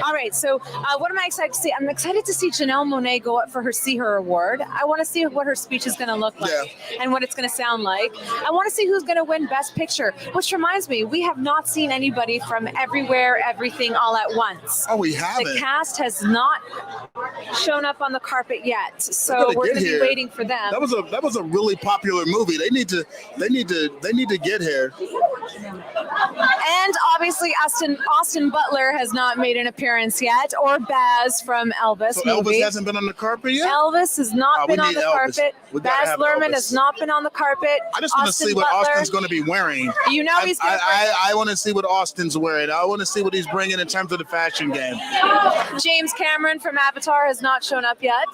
All right, so what am I excited to see? I'm excited to see Janelle Monáe go up for her See Her award. I want to see what her speech is going to look like and what it's going to sound like. I want to see who's going to win Best Picture, which reminds me, we have not seen anybody from Everywhere, Everything, All at Once. Oh, we haven't. The cast has not shown up on the carpet yet, so we're going to be waiting for them. That was a really popular movie. They need to get here. And obviously, Austin Butler has not made an appearance yet, or Baz from Elvis. So movie. Elvis hasn't been on the carpet yet? Elvis has not been on the carpet. Baz Luhrmann has not been on the carpet. I just want to see what Austin's going to be wearing. You know he's going to I want to see what Austin's wearing. I want to see what he's bringing in terms of the fashion game. James Cameron from Avatar has not shown up yet.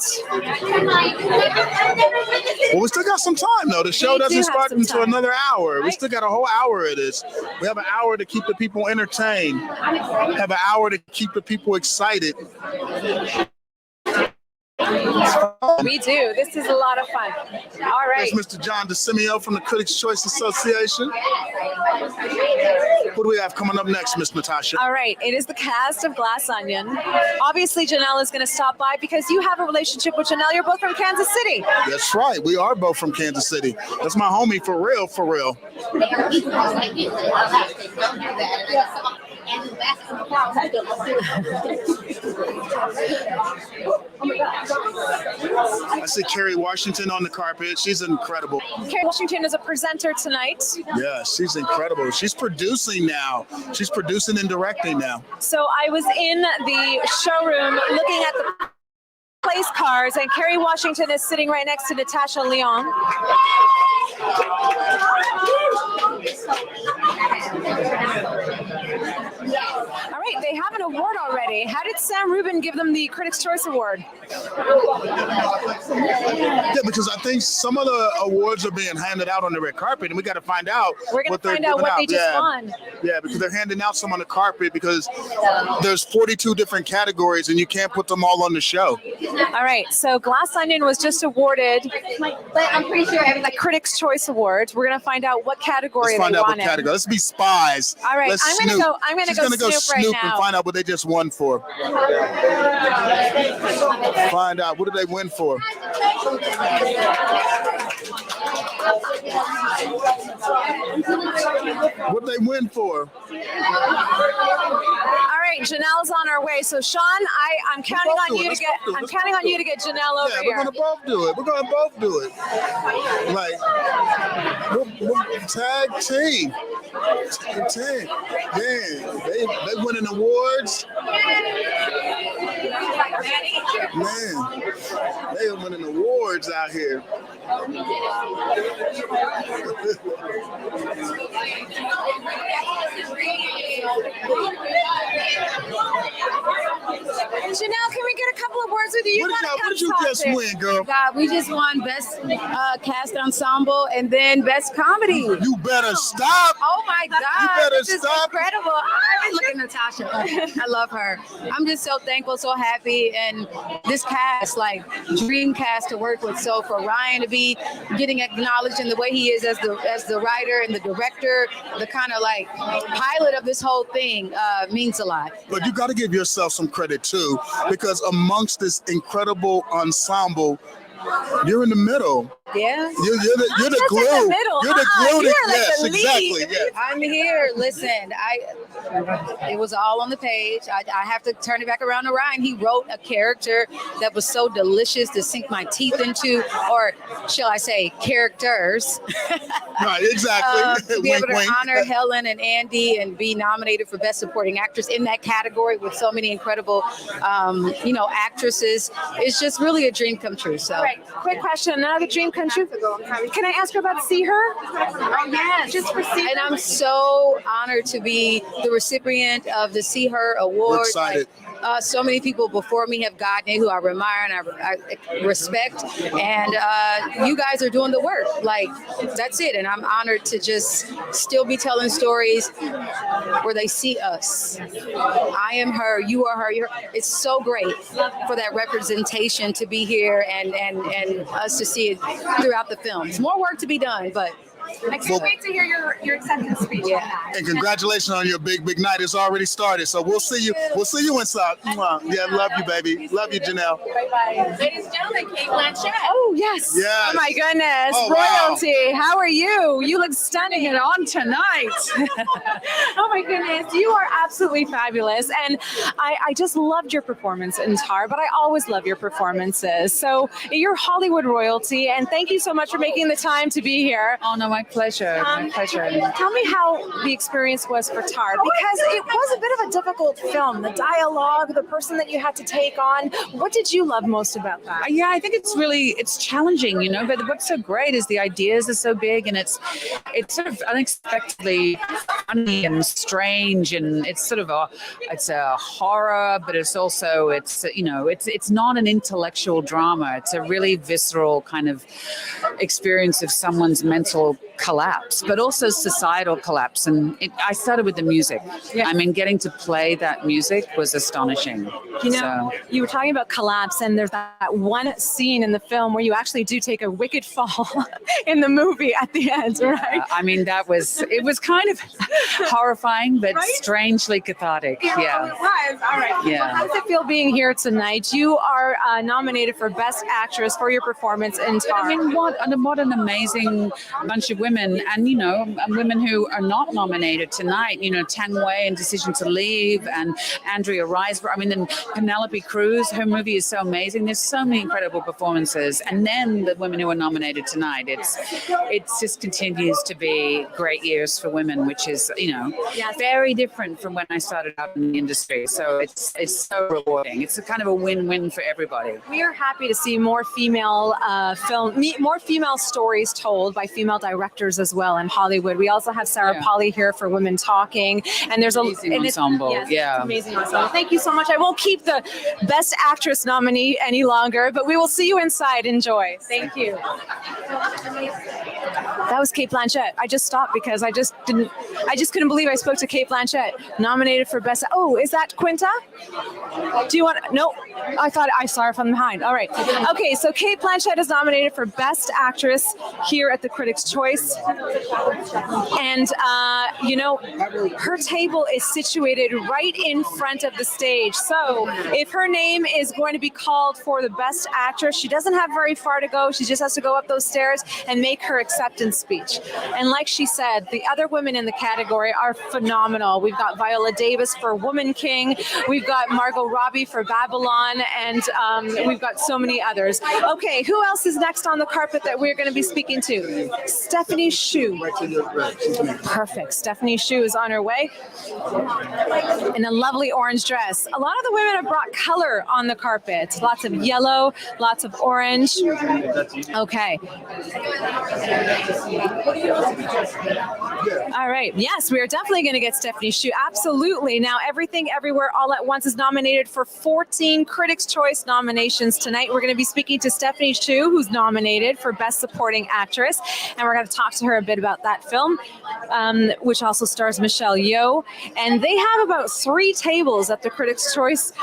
Well, we still got some time, though. The show doesn't start until another hour. Right? We still got a whole hour of this. We have an hour to keep the people entertained. Have an hour to keep the people excited. We do. This is a lot of fun. All right. There's Mr. John DeSimio from the Critics' Choice Association. What do we have coming up next, Miss Natasha? All right. It is the cast of Glass Onion. Obviously, Janelle is going to stop by because you have a relationship with Janelle. You're both from Kansas City. That's right. We are both from Kansas City. That's my homie for real, for real. I see Kerry Washington on the carpet. She's incredible. Kerry Washington is a presenter tonight. Yeah, she's incredible. She's producing now. She's producing and directing now. So I was in the showroom looking at the place cards, and Kerry Washington is sitting right next to Natasha Leon. All right, they have an award already. How did Sam Rubin give them the Critics' Choice Award? Yeah, because I think some of the awards are being handed out on the red carpet, and we got to find out. We're going to find out what they just won. Yeah, because they're handing out some on the carpet because there's 42 different categories, and you can't put them all on the show. All right, so Glass Onion was just awarded a Critics' Choice Award. We're going to find out what category Let's find they out won what category. Let's be spies. All right, Let's I'm going to go snoop right now. And find out what they just won for. Find out what did they win for. What did they win for? All right, Janelle's on her way. So Shawn, I'm counting on you to get Janelle over here. We're gonna both do it. We're gonna both do it. Like we're tag team. Tag team. Man, they winning awards. Man, they are winning awards out here. Janelle, can we get a couple of words with you? What did you just win, girl? God, we just won Best Cast Ensemble and then Best Comedy. You better stop. Oh my God. You better this is stop. incredible. Look at Natasha. I love her. I'm just so thankful, so happy. And this cast, like dream cast to work with. So for Ryan to be getting acknowledged in the way he is as the writer and the director, the kind of like pilot of this whole thing means a lot. But you got to give yourself some credit too, because amongst this incredible ensemble, you're in the middle. Yeah. You're the glue. In the middle. You're the glue. You're like Yes, the lead. exactly. Yes. I'm here. Listen, it was all on the page. I have to turn it back around to Ryan. He wrote a character that was so delicious to sink my teeth into, or shall I say, characters. Right, exactly. To be able to honor Helen and Andy and be nominated for Best Supporting Actress in that category with so many incredible, actresses. It's just really a dream come true. So. All right, quick question. Another dream come true. Can I ask her about See Her? Oh, yes. Just for See Her. And I'm so honored to be the recipient of the See Her Award. We're excited. So many people before me have gotten it who I admire and I respect. And you guys are doing the work. Like, that's it. And I'm honored to just still be telling stories where they see us. I am her, you are her. It's so great for that representation to be here and us to see it throughout the films. More work to be done, but I can't wait to hear your acceptance speech. Yeah. And congratulations on your big night. It's already started. So we'll see you. We'll see you inside. Yeah, love you, baby. Love you, Janelle. Bye-bye. Ladies and gentlemen, Kate Blanchett. Oh, yes. Yes. Oh, my goodness. Oh, wow. Royalty. How are you? You look stunning and on tonight. Oh, my goodness. You are absolutely fabulous. And I just loved your performance in Tar, but I always love your performances. So you're Hollywood royalty, and thank you so much for making the time to be here. Oh, no, my pleasure. My pleasure. Tell me how the experience was for Tar, because it was a bit of a difficult film. The dialogue, the person that you had to take on. What did you love most about that? Yeah, I think it's challenging, you know, but what's so great is the ideas are so big, and it's sort of unexpectedly funny and strange, and it's sort of a horror, but it's not an intellectual drama. It's a really visceral kind of experience of someone's mental collapse, but also societal collapse. And I started with the music. Yeah. I mean, getting to play that music was astonishing. You know, you were talking about collapse, and there's that one scene in the film where you actually do take a wicked fall in the movie at the end, right? I mean, it was kind of horrifying, but strangely cathartic. Yeah. It was. All right. Yeah. Well, how does it feel being here tonight? You are nominated for Best Actress for your performance in Tar. I mean, what an amazing bunch of women, and you know, women who are not nominated tonight. You know, Tang Wei in Decision to Leave, and Andrea Riseborough. I mean, then Penelope Cruz. Her movie is so amazing. There's so many incredible performances, and then the women who are nominated tonight. It just continues to be great years for women, which is, you know, very different from when I started out in the industry. So it's so rewarding. It's a kind of a win-win for everybody. We are happy to see more female more female stories told by female directors as well in Hollywood. We also have Sarah Polley here for Women Talking, and there's amazing ensemble. It's amazing ensemble. Thank you so much. I won't keep the Best Actress nominee any longer, but we will see you inside. Enjoy. Thank you. That was Kate Blanchett. I just stopped because I just couldn't believe I spoke to Kate Blanchett, nominated for Best. Oh, is that Quinta? Do you want? No, I thought I saw her from behind. All right. Okay, so Kate Blanchett is nominated for Best Actress here at the Critics' Choice, and you know, her table is situated right in front of the stage. So if her name is going to be called for the Best Actress, she doesn't have very far to go. She just has to go up those stairs and make her acceptance speech. And like she said, the other women in the category are phenomenal. We've got Viola Davis for Woman King. We've got Margot Robbie for Babylon, and we've got so many others. Okay, who else is next on the carpet that we're going to be speaking to? Stephanie Hsu. Perfect. Stephanie Hsu is on her way in a lovely orange dress. A lot of the women have brought color on the carpet. Lots of yellow, lots of orange. Okay. All right. Yes, we are definitely going to get Stephanie Hsu. Absolutely. Now, Everything Everywhere All at Once is nominated for 14 Critics' Choice nominations tonight. We're going to be speaking to Stephanie Hsu, who's nominated for Best Supporting Actress, and we're going to talk to her a bit about that film, which also stars Michelle Yeoh. And they have about 3 tables at the Critics' Choice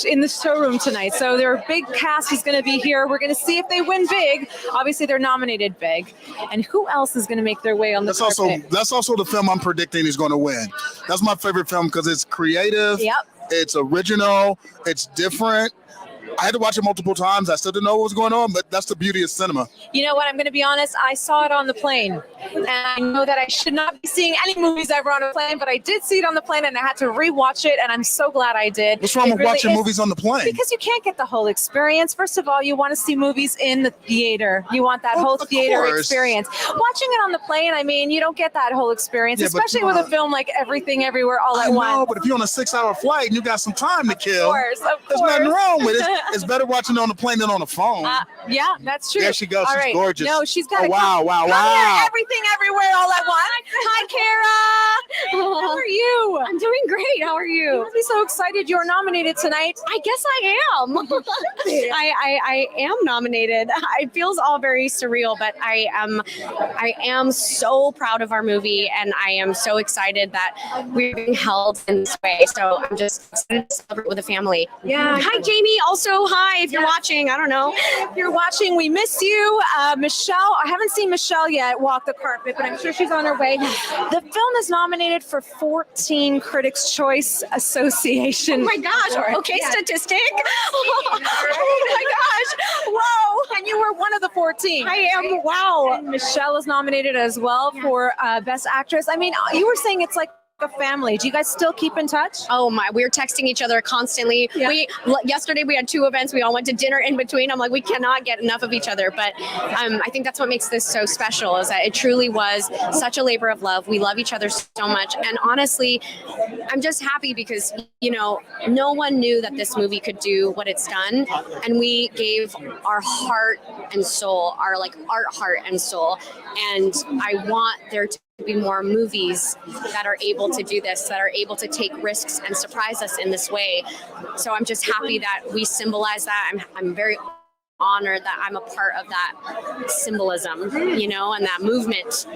in the showroom tonight. So their big cast is going to be here. We're going to see if they win big. Obviously, they're nominated big. And who else is going to make their way on the carpet? That's also the film I'm predicting is going to win. That's my favorite film because it's creative. Yep. It's original. It's different. I had to watch it multiple times. I still didn't know what was going on, but that's the beauty of cinema. You know what? I'm going to be honest. I saw it on the plane, and I know that I should not be seeing any movies ever on a plane, but I did see it on the plane, and I had to rewatch it, and I'm so glad I did. What's wrong with watching movies on the plane? Because you can't get the whole experience. First of all, you want to see movies in the theater. You want that whole theater experience. Watching it on the plane, I mean, you don't get that whole experience, especially with a film like Everything Everywhere All at Once. No, but if you're on a 6-hour flight and you got some time to kill, of course. There's nothing wrong with it. It's better watching it on the plane than on the phone. Yeah, that's true. There she goes. All She's right. gorgeous. No, she's got wow. Everything Everywhere All at Once. Hi, Kara. How are you? I'm doing great. How are you? You must be so excited you're nominated tonight. I guess I am. I am nominated. It feels all very surreal, but I am so proud of our movie, and I am so excited that we're being held in this way. So I'm just excited to celebrate with the family. Yeah. Hi, Jamie. Also, you. Hi, if you're watching. I don't know. If you're watching, we miss you. Michelle, I haven't seen Michelle yet walk the carpet, but I'm sure she's on her way. The film is nominated for 14 Critics' Choice Association. Oh my gosh. Okay, statistic. Oh my gosh. Whoa. And you were one of the 14. I am. Wow. And Michelle is nominated as well for Best Actress. I mean, you were saying it's like a family. Do you guys still keep in touch? Oh my, we're texting each other constantly. Yeah. Yesterday we had 2 events. We all went to dinner in between. I'm like, we cannot get enough of each other. But I think that's what makes this so special, is that it truly was such a labor of love. We love each other so much. And honestly, I'm just happy because, no one knew that this movie could do what it's done. And we gave our heart and soul, our art, heart and soul. And I want there to be more movies that are able to do this, that are able to take risks and surprise us in this way. So I'm just happy that we symbolize that. I'm very honored that I'm a part of that symbolism, and that movement.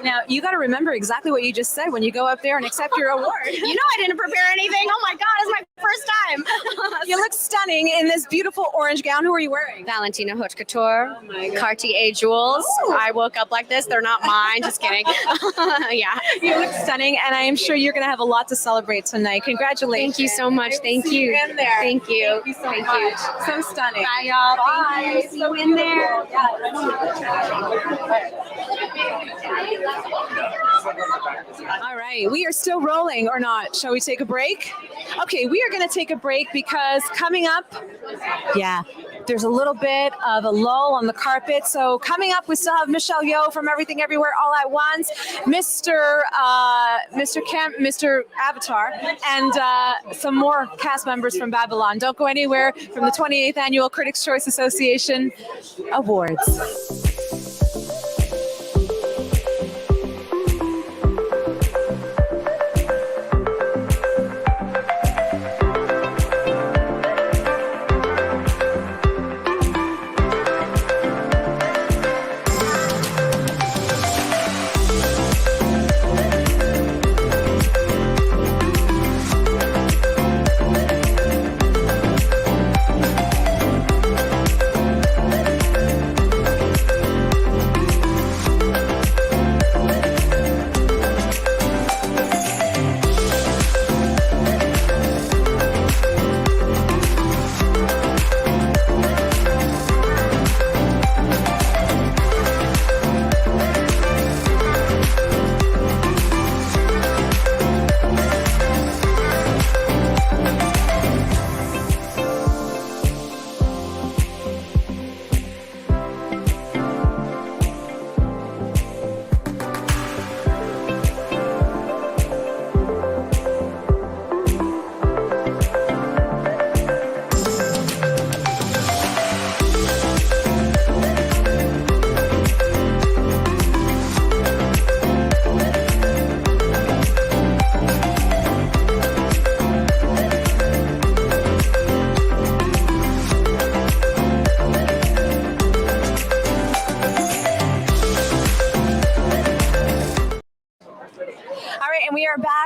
Now, you got to remember exactly what you just said when you go up there and accept your award. I didn't prepare anything. Oh my God, it's my first time. You look stunning in this beautiful orange gown. Who are you wearing? Valentina Haute Couture, Cartier jewels. I woke up like this. They're not mine. Just kidding. Yeah. You look stunning, and I am sure you're going to have a lot to celebrate tonight. Congratulations. Thank you so much. Thank you. See you in there. Thank you. Thank you so much. So stunning. Bye, y'all. Bye. Thank you. See you in there. All right, we are still rolling or not? Shall we take a break? Okay, we are going to take a break because coming up, there's a little bit of a lull on the carpet. So coming up, we still have Michelle Yeoh from Everything Everywhere All at Once, Mr. Avatar, and some more cast members from Babylon. Don't go anywhere from the 28th Annual Critics' Choice Association Awards.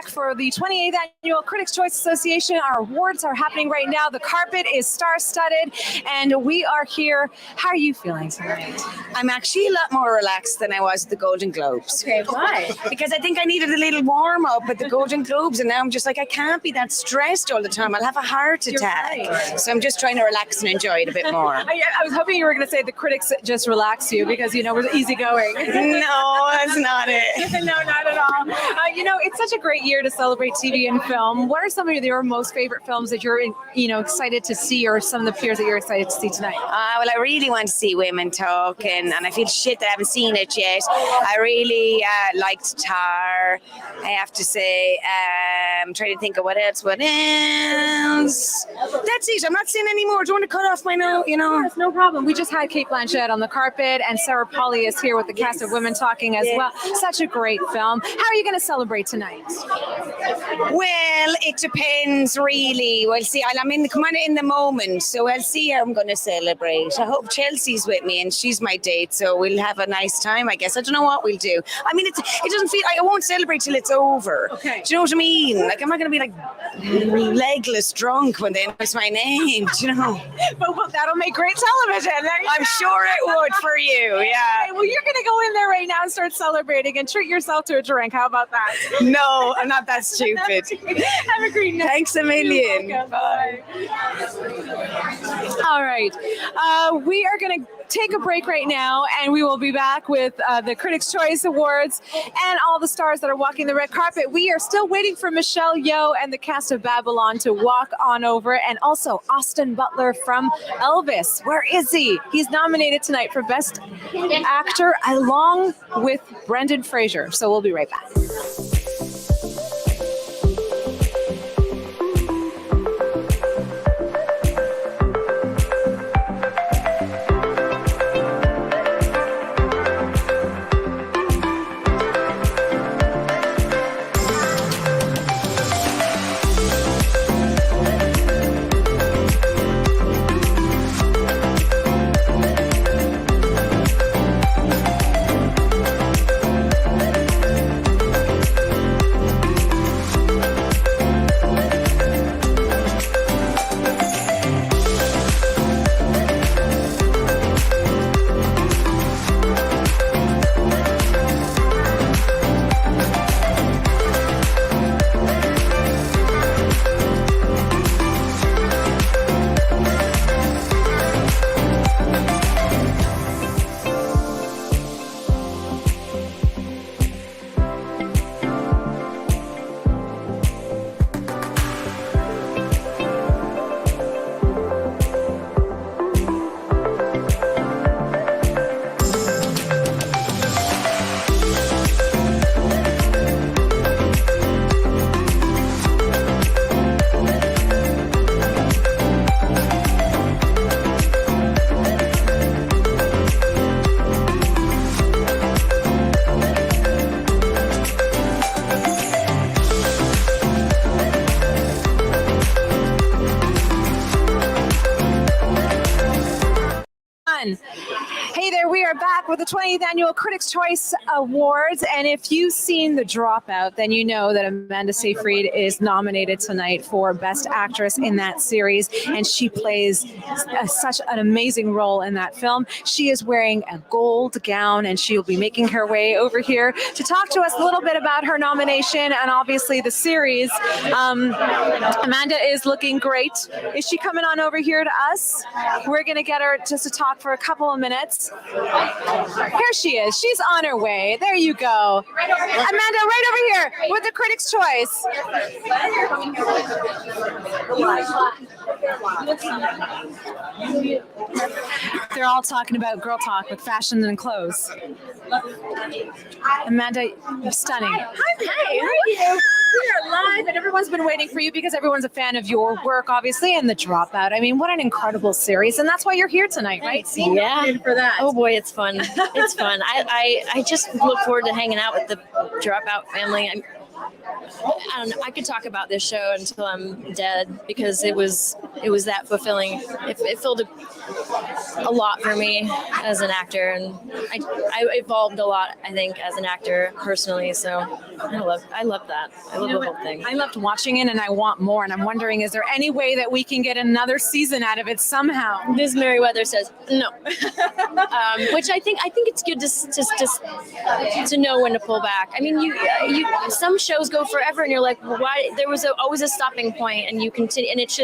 For the 28th Annual Critics' Choice Association. Our awards are happening right now. The carpet is star-studded, and we are here. How are you feeling tonight? I'm actually a lot more relaxed than I was at the Golden Globes. Okay, why? Because I think I needed a little warm-up at the Golden Globes, and now I'm just like, I can't be that stressed all the time. I'll have a heart attack. Right. So I'm just trying to relax and enjoy it a bit more. I was hoping you were going to say the critics just relax you because, we're easygoing. No, that's not it. No, not at all. It's such a great year to celebrate TV and film. What are some of your most favorite films that you're, excited to see, or some of the peers that you're excited to see tonight? Well, I really want to see Women Talking, and I feel shit that I haven't seen it yet. I really liked Tar, I have to say. I'm trying to think of what else. That's it. I'm not seeing any more. Do you want to cut off my note? Yes, no problem. We just had Cate Blanchett on the carpet, and Sarah Polley is here with the cast of Women Talking as well. Such a great film. How are you going to celebrate tonight? Well, it depends really. Well, see, I'm in the moment, so I'll see how I'm going to celebrate. I hope Chelsea's with me, and she's my date, so we'll have a nice time, I guess. I don't know what we'll do. I mean, it doesn't feel like I won't celebrate till it's over. Okay. Do you know what I mean? Like, I'm not going to be like legless drunk when they announce my name. Do you know? But that'll make great television. I'm sure it would for you. Yeah. Okay, well, you're going to go in there right now and start celebrating and treat yourself to a drink. How about that? No, I'm not that stupid. Have a great night. Thanks a million. Bye. All right. We are going to take a break right now, and we will be back with the Critics' Choice Awards and all the stars that are walking the red carpet. We are still waiting for Michelle Yeoh and the cast of Babylon to walk on over, and also Austin Butler from Elvis. Where is he? He's nominated tonight for Best Actor along with Brendan Fraser. So we'll be right back. Hey there, we are back with the 20th Annual Critics' Choice Awards, and if you've seen The Dropout, then you know that Amanda Seyfried is nominated tonight for Best Actress in that series, and she plays such an amazing role in that film. She is wearing a gold gown, and she'll be making her way over here to talk to us a little bit about her nomination and obviously the series. Amanda is looking great. Is she coming on over here to us? We're going to get her just to talk for a couple of minutes. Here she is. She's on her way. There you go. Amanda, right over here with the Critics' Choice. They're all talking about girl talk with fashion and clothes. Amanda, you're stunning. Hi, how are you? We are live, and everyone's been waiting for you because everyone's a fan of your work, obviously, and The Dropout. I mean, what an incredible series, and that's why you're here tonight, right? Yeah. For that. Oh boy, it's fun. It's fun. I just look forward to hanging out with the Dropout family. I don't know. I could talk about this show until I'm dead because it was that fulfilling. It filled a lot for me as an actor, and I evolved a lot, I think, as an actor personally. So I love that. I love the whole thing. I loved watching it, and I want more. And I'm wondering, is there any way that we can get another season out of it somehow? Ms. Merriweather says no, which I think it's good to know when to pull back. I mean, you some shows go forever, and you're like, well, why? There was always a stopping point, and you continue, and it's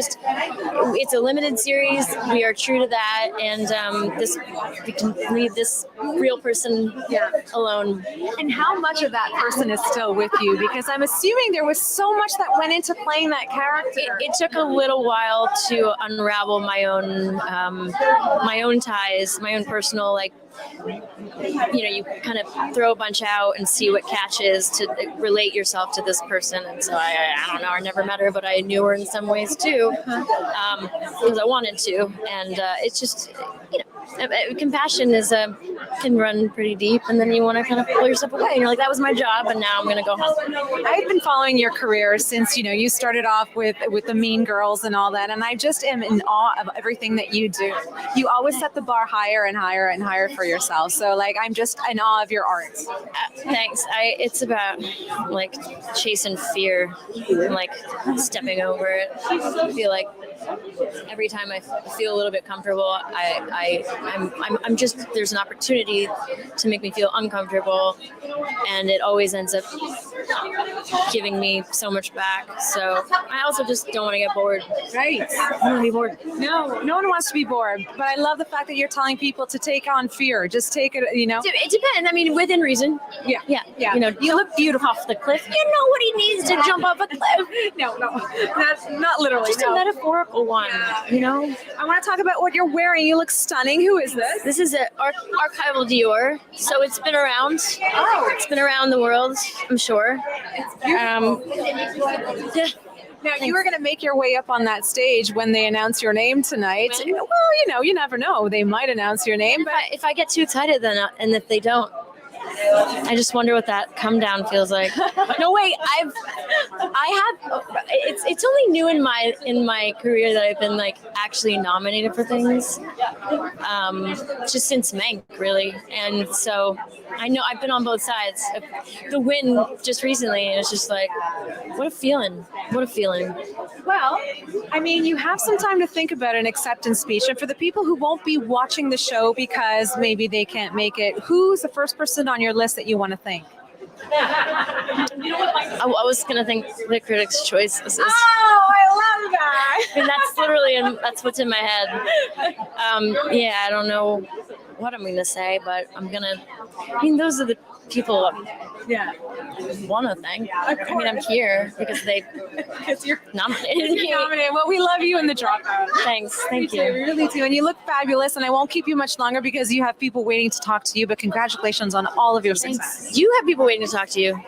a limited series. We are true to that, and we can leave this real person alone. And how much of that person is still with you? Because I'm assuming there was so much that went into playing that character. It took a little while to unravel my own ties, my own personal, you kind of throw a bunch out and see what catches to relate yourself to this person. And so I don't know, I never met her, but I knew her in some ways too, because I wanted to. And it's just, compassion is can run pretty deep, and then you want to kind of pull yourself away. And you're like, that was my job, and now I'm going to go home. I've been following your career since, you started off with the Mean Girls and all that, and I just am in awe of everything that you do. You always set the bar higher and higher and higher for yourself. So, like, I'm just in awe of your art. Thanks. It's about like chasing fear and like stepping over it. I feel like every time I feel a little bit comfortable, I'm just, there's an opportunity to make me feel uncomfortable, and it always ends up giving me so much back. So I also just don't want to get bored. Right. I don't want to be bored. No one wants to be bored, but I love the fact that you're telling people to take on fear. Just take it, It depends. I mean, within reason. Yeah. You look beautiful off the cliff. Nobody needs to jump off a cliff. No, not literally. Just a metaphorical one. I want to talk about what you're wearing. You look stunning. Who is this? This is an archival Dior. So it's been around. Oh. It's been around the world, I'm sure. It's beautiful. Now, you were going to make your way up on that stage when they announce your name tonight. When? Well, you never know. They might announce your name. But if I get too excited, and if they don't, I just wonder what that come down feels like. No, wait, it's only new in my career that I've been like actually nominated for things. Just since Mank, really. And so I know I've been on both sides. The win just recently, and it's just like, what a feeling. Well, I mean, you have some time to think about an acceptance speech. And for the people who won't be watching the show because maybe they can't make it, who's the first person on your list that you want to thank? I was going to thank the Critics' Choice. Oh, I love that. I mean, that's literally, that's what's in my head. I don't know what I'm going to say, but those are the people I want to thank. I mean, I'm here because you're nominated me. Well, we love you in the Dropout. Thanks. Thank you. We really do. And you look fabulous, and I won't keep you much longer because you have people waiting to talk to you, but congratulations on all of your success. You have people waiting to talk to you.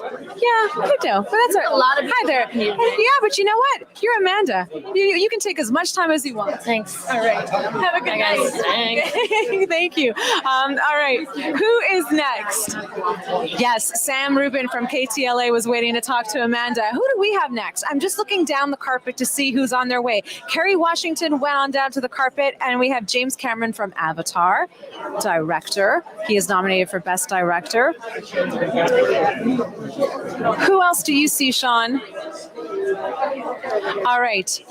Yeah, you do. But that's a lot of Hi there. Yeah, but you know what? You're Amanda. You can take as much time as you want. Thanks. All right. Have a good night. Thanks. Thank you. All right. Who is next? Yes, Sam Rubin from KTLA was waiting to talk to Amanda. Who do we have next? I'm just looking down the carpet to see who's on their way. Kerry Washington went on down to the carpet, and we have James Cameron from Avatar, director. He is nominated for Best Director. Who else do you see, Shawn? All right.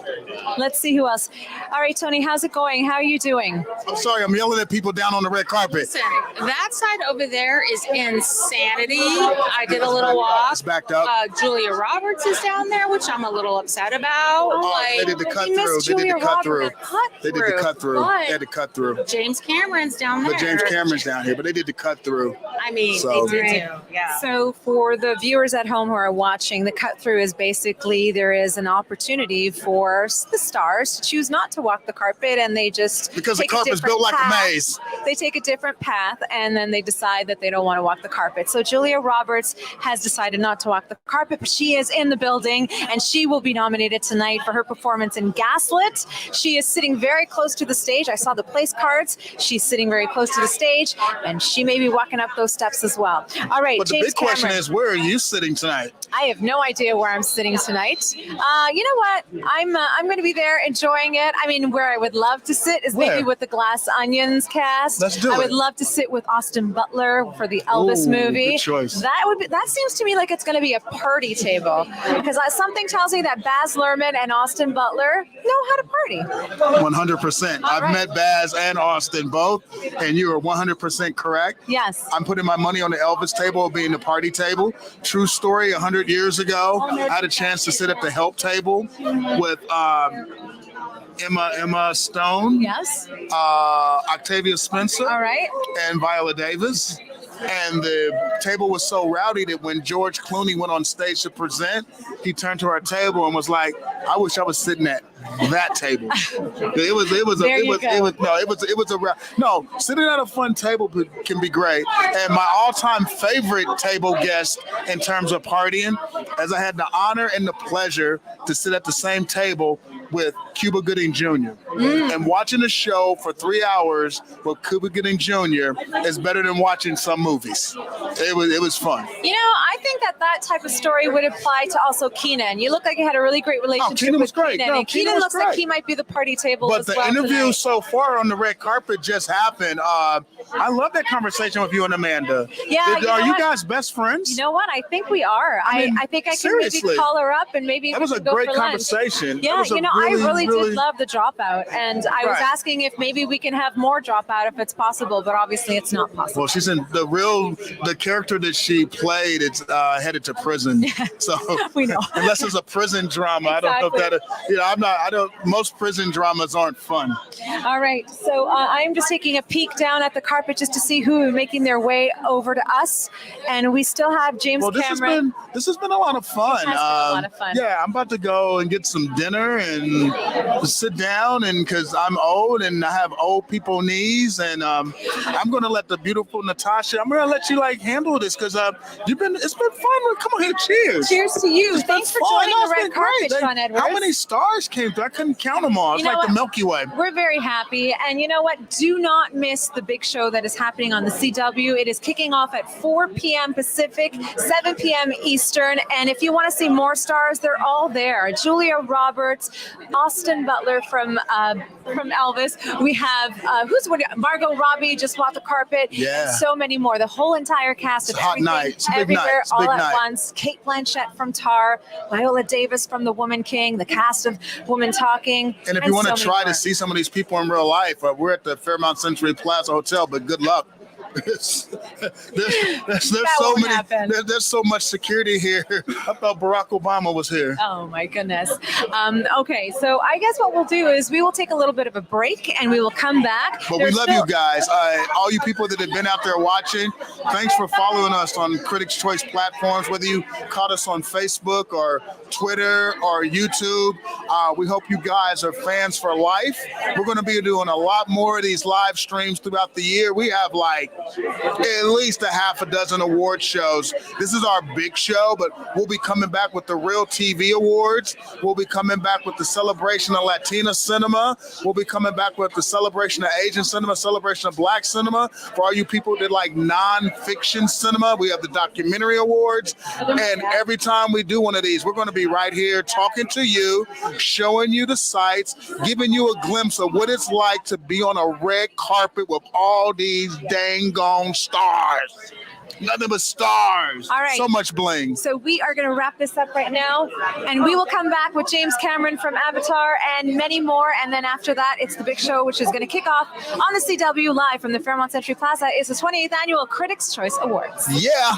Let's see who else. All right, Tony, how's it going? How are you doing? I'm sorry, I'm yelling at people down on the red carpet. Listen, that side over there is insanity. I did a little walk. It's backed up. Julia Roberts is down there, which I'm a little upset about. They did the cut through. They did the cut through. They did the cut through. They had the cut through. James Cameron's down there. But James Cameron's down here, but they did the cut through. I mean, So- they did too. Yeah. So for the viewers at home who are watching, the cut through is basically there is an opportunity for the stars to choose not to walk the carpet, and they just Because the take a carpet's different built like a path. maze. They take a different path, and then they decide that they don't want to walk the carpet. So Julia Roberts has decided not to walk the carpet, but she is in the building, and she will be nominated tonight for her performance in Gaslit. She is sitting very close to the stage. I saw the place cards. She's sitting very close to the stage, and she may be walking up those steps as well. All right, But the James big question Cameron. is, where are you sitting tonight? I have no idea where I'm sitting tonight. You know what? I'm going to be there enjoying it. I mean, where I would love to sit is maybe Where? with the Glass Onions cast. Let's do I it. would love to sit with Austin Butler for the Elvis Ooh, movie. good choice. That seems to me like it's going to be a party table because something tells me that Baz Luhrmann and Austin Butler know how to party. 100%. I've met Baz and Austin both, and you are 100% correct. Yes. I'm putting my money on the Elvis table being the party table. True story, 100 years ago, I had a chance to sit at the help table with Emma Stone. Yes. Octavia Spencer. All right. And Viola Davis. And the table was so rowdy that when George Clooney went on stage to present, he turned to our table and was like, "I wish I was sitting at that table." Sitting at a fun table can be great. And my all-time favorite table guest in terms of partying, as I had the honor and the pleasure to sit at the same table with Cuba Gooding Jr. And watching a show for 3 hours with Cuba Gooding Jr. is better than watching some movies. It was fun. You know, I think that type of story would apply to also Keenan. You look like you had a really great relationship Keenan was with great. Keenan. No, And Keenan Keenan was looks like great. he might be the party table But as the well interview tonight. so far on the red carpet just happened. I love that conversation with you and Amanda. Yeah, you know Are you what? guys best friends? You know what? I think we are. I mean, I think I can seriously. maybe call her up and maybe That we was can a go great for lunch. conversation. That Yeah, was a you know, I really really- did love the dropout, and I was Right. asking if maybe we can have more dropout if it's possible, but obviously it's not possible. Well, she's in the character that she played. It's headed to prison. So we know. Unless it's a prison drama, I don't know if that. Most prison dramas aren't fun. All right, so I'm just taking a peek down at the carpet just to see who is making their way over to us, and we still have James Cameron. This has been a lot of fun. It has been a lot of fun. Yeah, I'm about to go and get some dinner and sit down, and because I'm old and I have old people knees, and I'm going to let the beautiful Natasha. I'm going to let you handle this because it's been fun. Come on here, cheers. Cheers to you. It's been Thanks for fun. joining No, the it's red been great. carpet, Shawn Edwards. How many stars came through? I couldn't count them all. It's You know like the what? Milky Way. We're very happy. And you know what? Do not miss the big show that is happening on the CW. It is kicking off at 4 p.m. Pacific, 7 p.m. Eastern. And if you want to see more stars, they're all there. Julia Roberts, Austin Butler from Elvis. We have Margot Robbie just walked the carpet. Yeah. So many more. The whole entire cast of It's a hot everything, night. It's a big everywhere, night. It's a all big at night. once. Kate Blanchett from Tar, Viola Davis from The Woman King, the cast of Woman Talking. And if you want so to many try more. to see some of these people in real life, we're at the Fairmont Century Plaza Hotel, but good luck. there's so much security here. I thought Barack Obama was here. Oh my goodness. Okay, so I guess what we'll do is we will take a little bit of a break and we will come back. But we love you guys. All you people that have been out there watching, thanks for following us on Critics' Choice platforms, whether you caught us on Facebook or Twitter or YouTube. We hope you guys are fans for life. We're going to be doing a lot more of these live streams throughout the year. We have at least a half a dozen award shows. This is our big show, but we'll be coming back with the Real TV Awards. We'll be coming back with the celebration of Latina cinema. We'll be coming back with the celebration of Asian cinema, celebration of Black cinema. For all you people that like non-fiction cinema, we have the documentary awards. And every time we do one of these, we're going to be right here talking to you, showing you the sights, giving you a glimpse of what it's like to be on a red carpet with all these dang gone stars. Nothing but stars. All right. So much bling. So we are going to wrap this up right now, and we will come back with James Cameron from Avatar and many more. And then after that, it's the big show, which is going to kick off on the CW live from the Fairmont Century Plaza. Is the 28th annual Critics' Choice Awards. Yeah.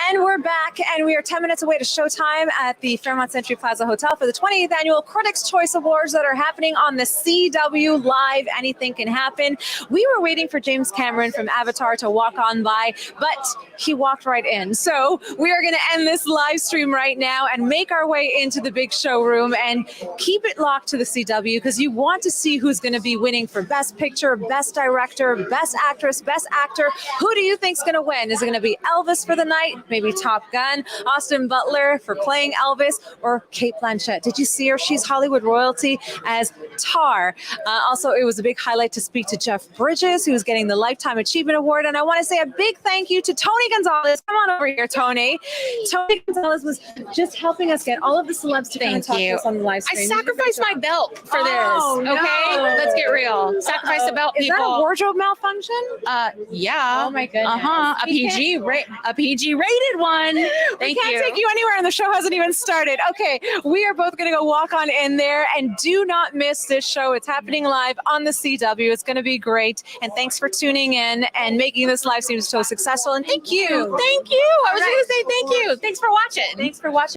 And we're back, and we are 10 minutes away to showtime at the Fairmont Century Plaza Hotel for the 20th Annual Critics' Choice Awards that are happening on the CW Live. Anything can happen. We were waiting for James Cameron from Avatar to walk on by, but he walked right in. So we are going to end this live stream right now and make our way into the big showroom and keep it locked to the CW, because you want to see who's going to be winning for Best Picture, Best Director, Best Actress, Best Actor. Who do you think's going to win? Is it going to be Elvis for the night? Maybe Top Gun, Austin Butler for playing Elvis, or Cate Blanchett? Did you see her? She's Hollywood royalty as Tar. Also, it was a big highlight to speak to Jeff Bridges, who's getting the Lifetime Achievement Award. And I want to say a big thank you to Tony Gonzalez. Come on over here, Tony. Tony Gonzalez was just helping us get all of the celebs to come and talk to us on the live stream. I sacrificed my belt for this. Oh, Okay, no. let's get real. Sacrifice the belt, Is people. that a wardrobe malfunction? Yeah. Oh my goodness. A PG rated one. We can't take you anywhere, and the show hasn't even started. Okay, we are both going to go walk on in there, and do not miss this show. It's happening live on the CW. It's going to be great, and thanks for tuning in and making this live stream so successful. And thank you. Thank you. I was going to say thank you. Thanks for watching. Thanks for watching.